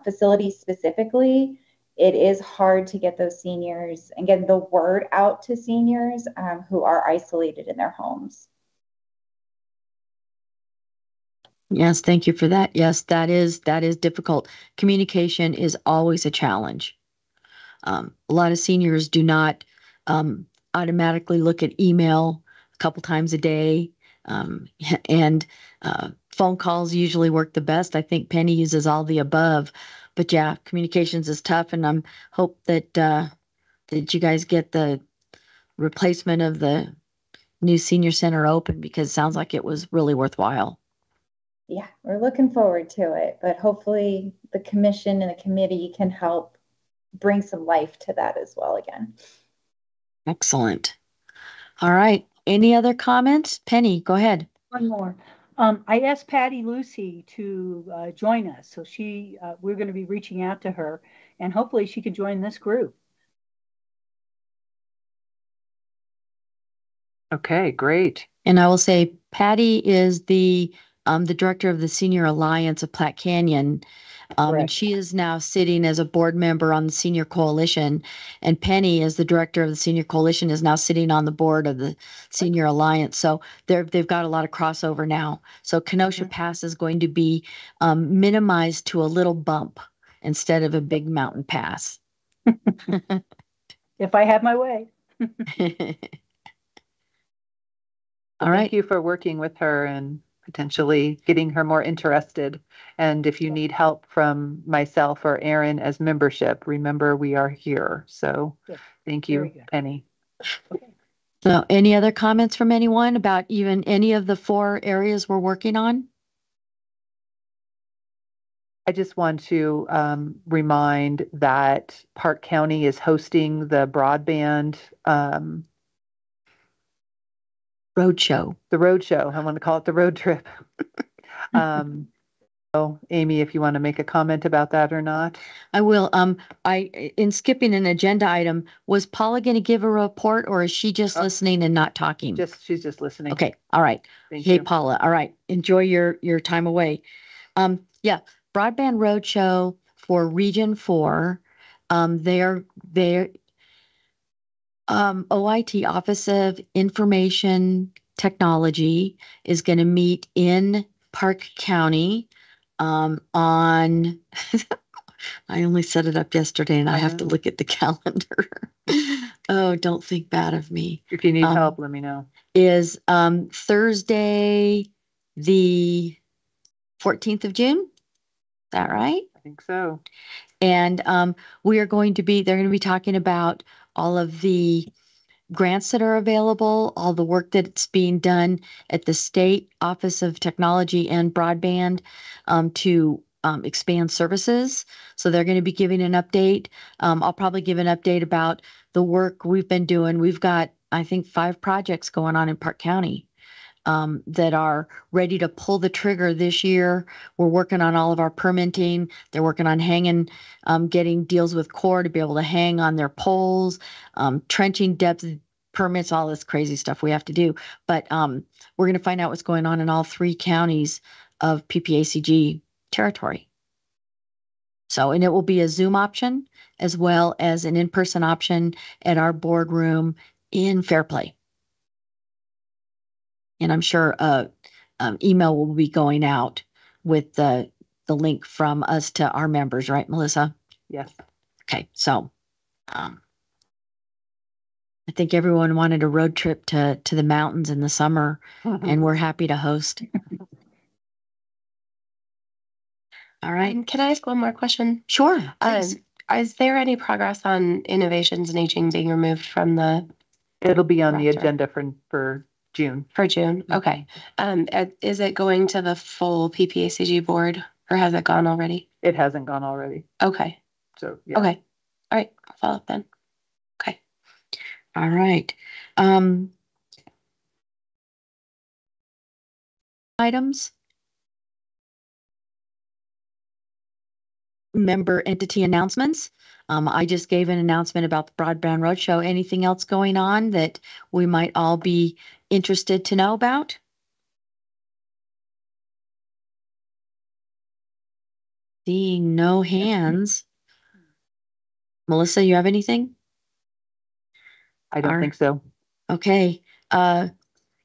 facilities specifically, it is hard to get those seniors and get the word out to seniors who are isolated in their homes. Yes, thank you for that. Yes, that is difficult. Communication is always a challenge. A lot of seniors do not automatically look at email a couple times a day, and phone calls usually work the best. I think Penny uses all the above, but yeah, communications is tough, and I'm hope that that you guys get the replacement of the new senior center open because it sounds like it was really worthwhile. Yeah, we're looking forward to it, but hopefully the commission and the committee can help bring some life to that as well again. Excellent. All right. Any other comments? Penny, go ahead. One more. I asked Patty Lucy to join us, so we're going to be reaching out to her, and hopefully she can join this group. Okay, great. And I will say Patty is the director of the Senior Alliance of Platte Canyon. And she is now sitting as a board member on the Senior Coalition. And Penny, as the director of the Senior Coalition, is now sitting on the board of the Senior Alliance. So they've got a lot of crossover now. So Kenosha Pass is going to be minimized to a little bump instead of a big mountain pass. If I have my way. All right. Thank you for working with her and potentially getting her more interested. And if you need help from myself or Aaron as membership, remember we are here. So thank you, Penny. So any other comments from anyone about even any of the 4 areas we're working on? I just want to remind that Park County is hosting the broadband roadshow. The roadshow. I want to call it the road trip. So, Amy, if you want to make a comment about that or not. I will. In skipping an agenda item, was Paula going to give a report, or is she just listening and not talking? She's just listening. Okay. All right. Hey, Paula. All right. Enjoy your time away. Yeah. Broadband Roadshow for Region 4. They're OIT, Office of Information Technology, is going to meet in Park County on I only set it up yesterday and I have to look at the calendar. Oh, don't think bad of me. If you need help, let me know. Is Thursday the 14th of June? Is that right? I think so. And they're going to be talking about all of the grants that are available, all the work that's being done at the State Office of Technology and Broadband to expand services. So they're going to be giving an update. I'll probably give an update about the work we've been doing. We've got, I think, 5 projects going on in Park County that are ready to pull the trigger this year. We're working on all of our permitting. They're working on getting deals with Corps to be able to hang on their poles, trenching depth permits, all this crazy stuff we have to do. But we're going to find out what's going on in all 3 counties of PPACG territory. So, and it will be a Zoom option as well as an in-person option at our boardroom in Fairplay. And I'm sure email will be going out with the link from us to our members, right, Melissa? Yes. Okay, so I think everyone wanted a road trip to the mountains in the summer, and we're happy to host. All right. Can I ask one more question? Sure. Is there any progress on innovations and aging being removed from the? It'll be on the roster? agenda for June. For June, okay. Is it going to the full PPACG board, or has it gone already? It hasn't gone already. Okay. So yeah. Okay. All right. I'll follow up then. Okay. All right. Items. Member entity announcements. I just gave an announcement about the Broadband Roadshow. Anything else going on that we might all be interested to know about? Seeing no hands. Melissa, you have anything? I don't think so. Okay.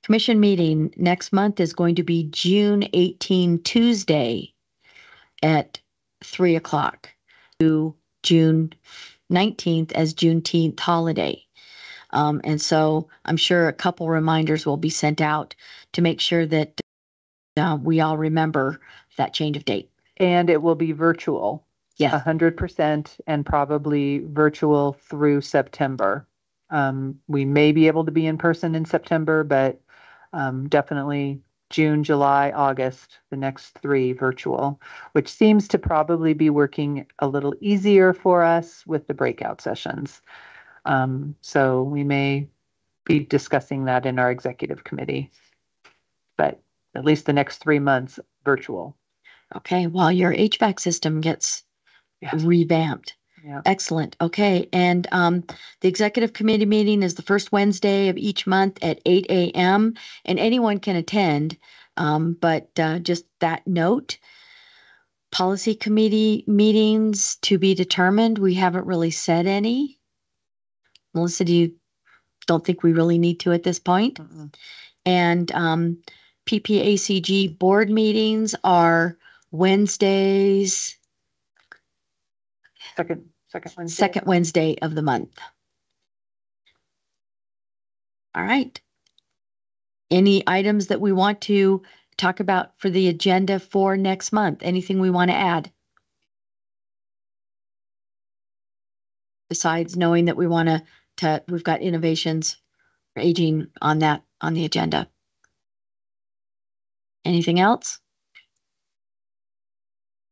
Commission meeting next month is going to be June 18, Tuesday at 3:00 to June 19th as Juneteenth holiday. And so I'm sure a couple reminders will be sent out to make sure that we all remember that change of date. And it will be virtual. Yes. 100% and probably virtual through September. We may be able to be in person in September, but definitely June, July, August, the next 3 virtual, which seems to probably be working a little easier for us with the breakout sessions. So we may be discussing that in our executive committee, but at least the next 3 months virtual. Okay, while your HVAC system gets revamped. Yeah. Excellent. Okay, and the executive committee meeting is the first Wednesday of each month at 8 a.m. and anyone can attend. But just that note, policy committee meetings to be determined. We haven't really said any. Melissa, don't think we really need to at this point? Mm-mm. And PPACG board meetings are Wednesdays. Second Wednesday. Second Wednesday of the month. All right. Any items that we want to talk about for the agenda for next month? Anything we want to add? Besides knowing that we want we've got innovations for aging on the agenda. Anything else?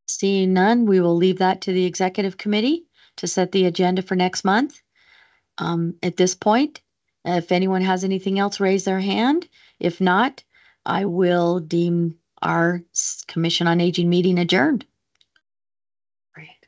Seeing none, we will leave that to the executive committee to set the agenda for next month. At this point, if anyone has anything else, raise their hand. If not, I will deem our Commission on Aging meeting adjourned. Great.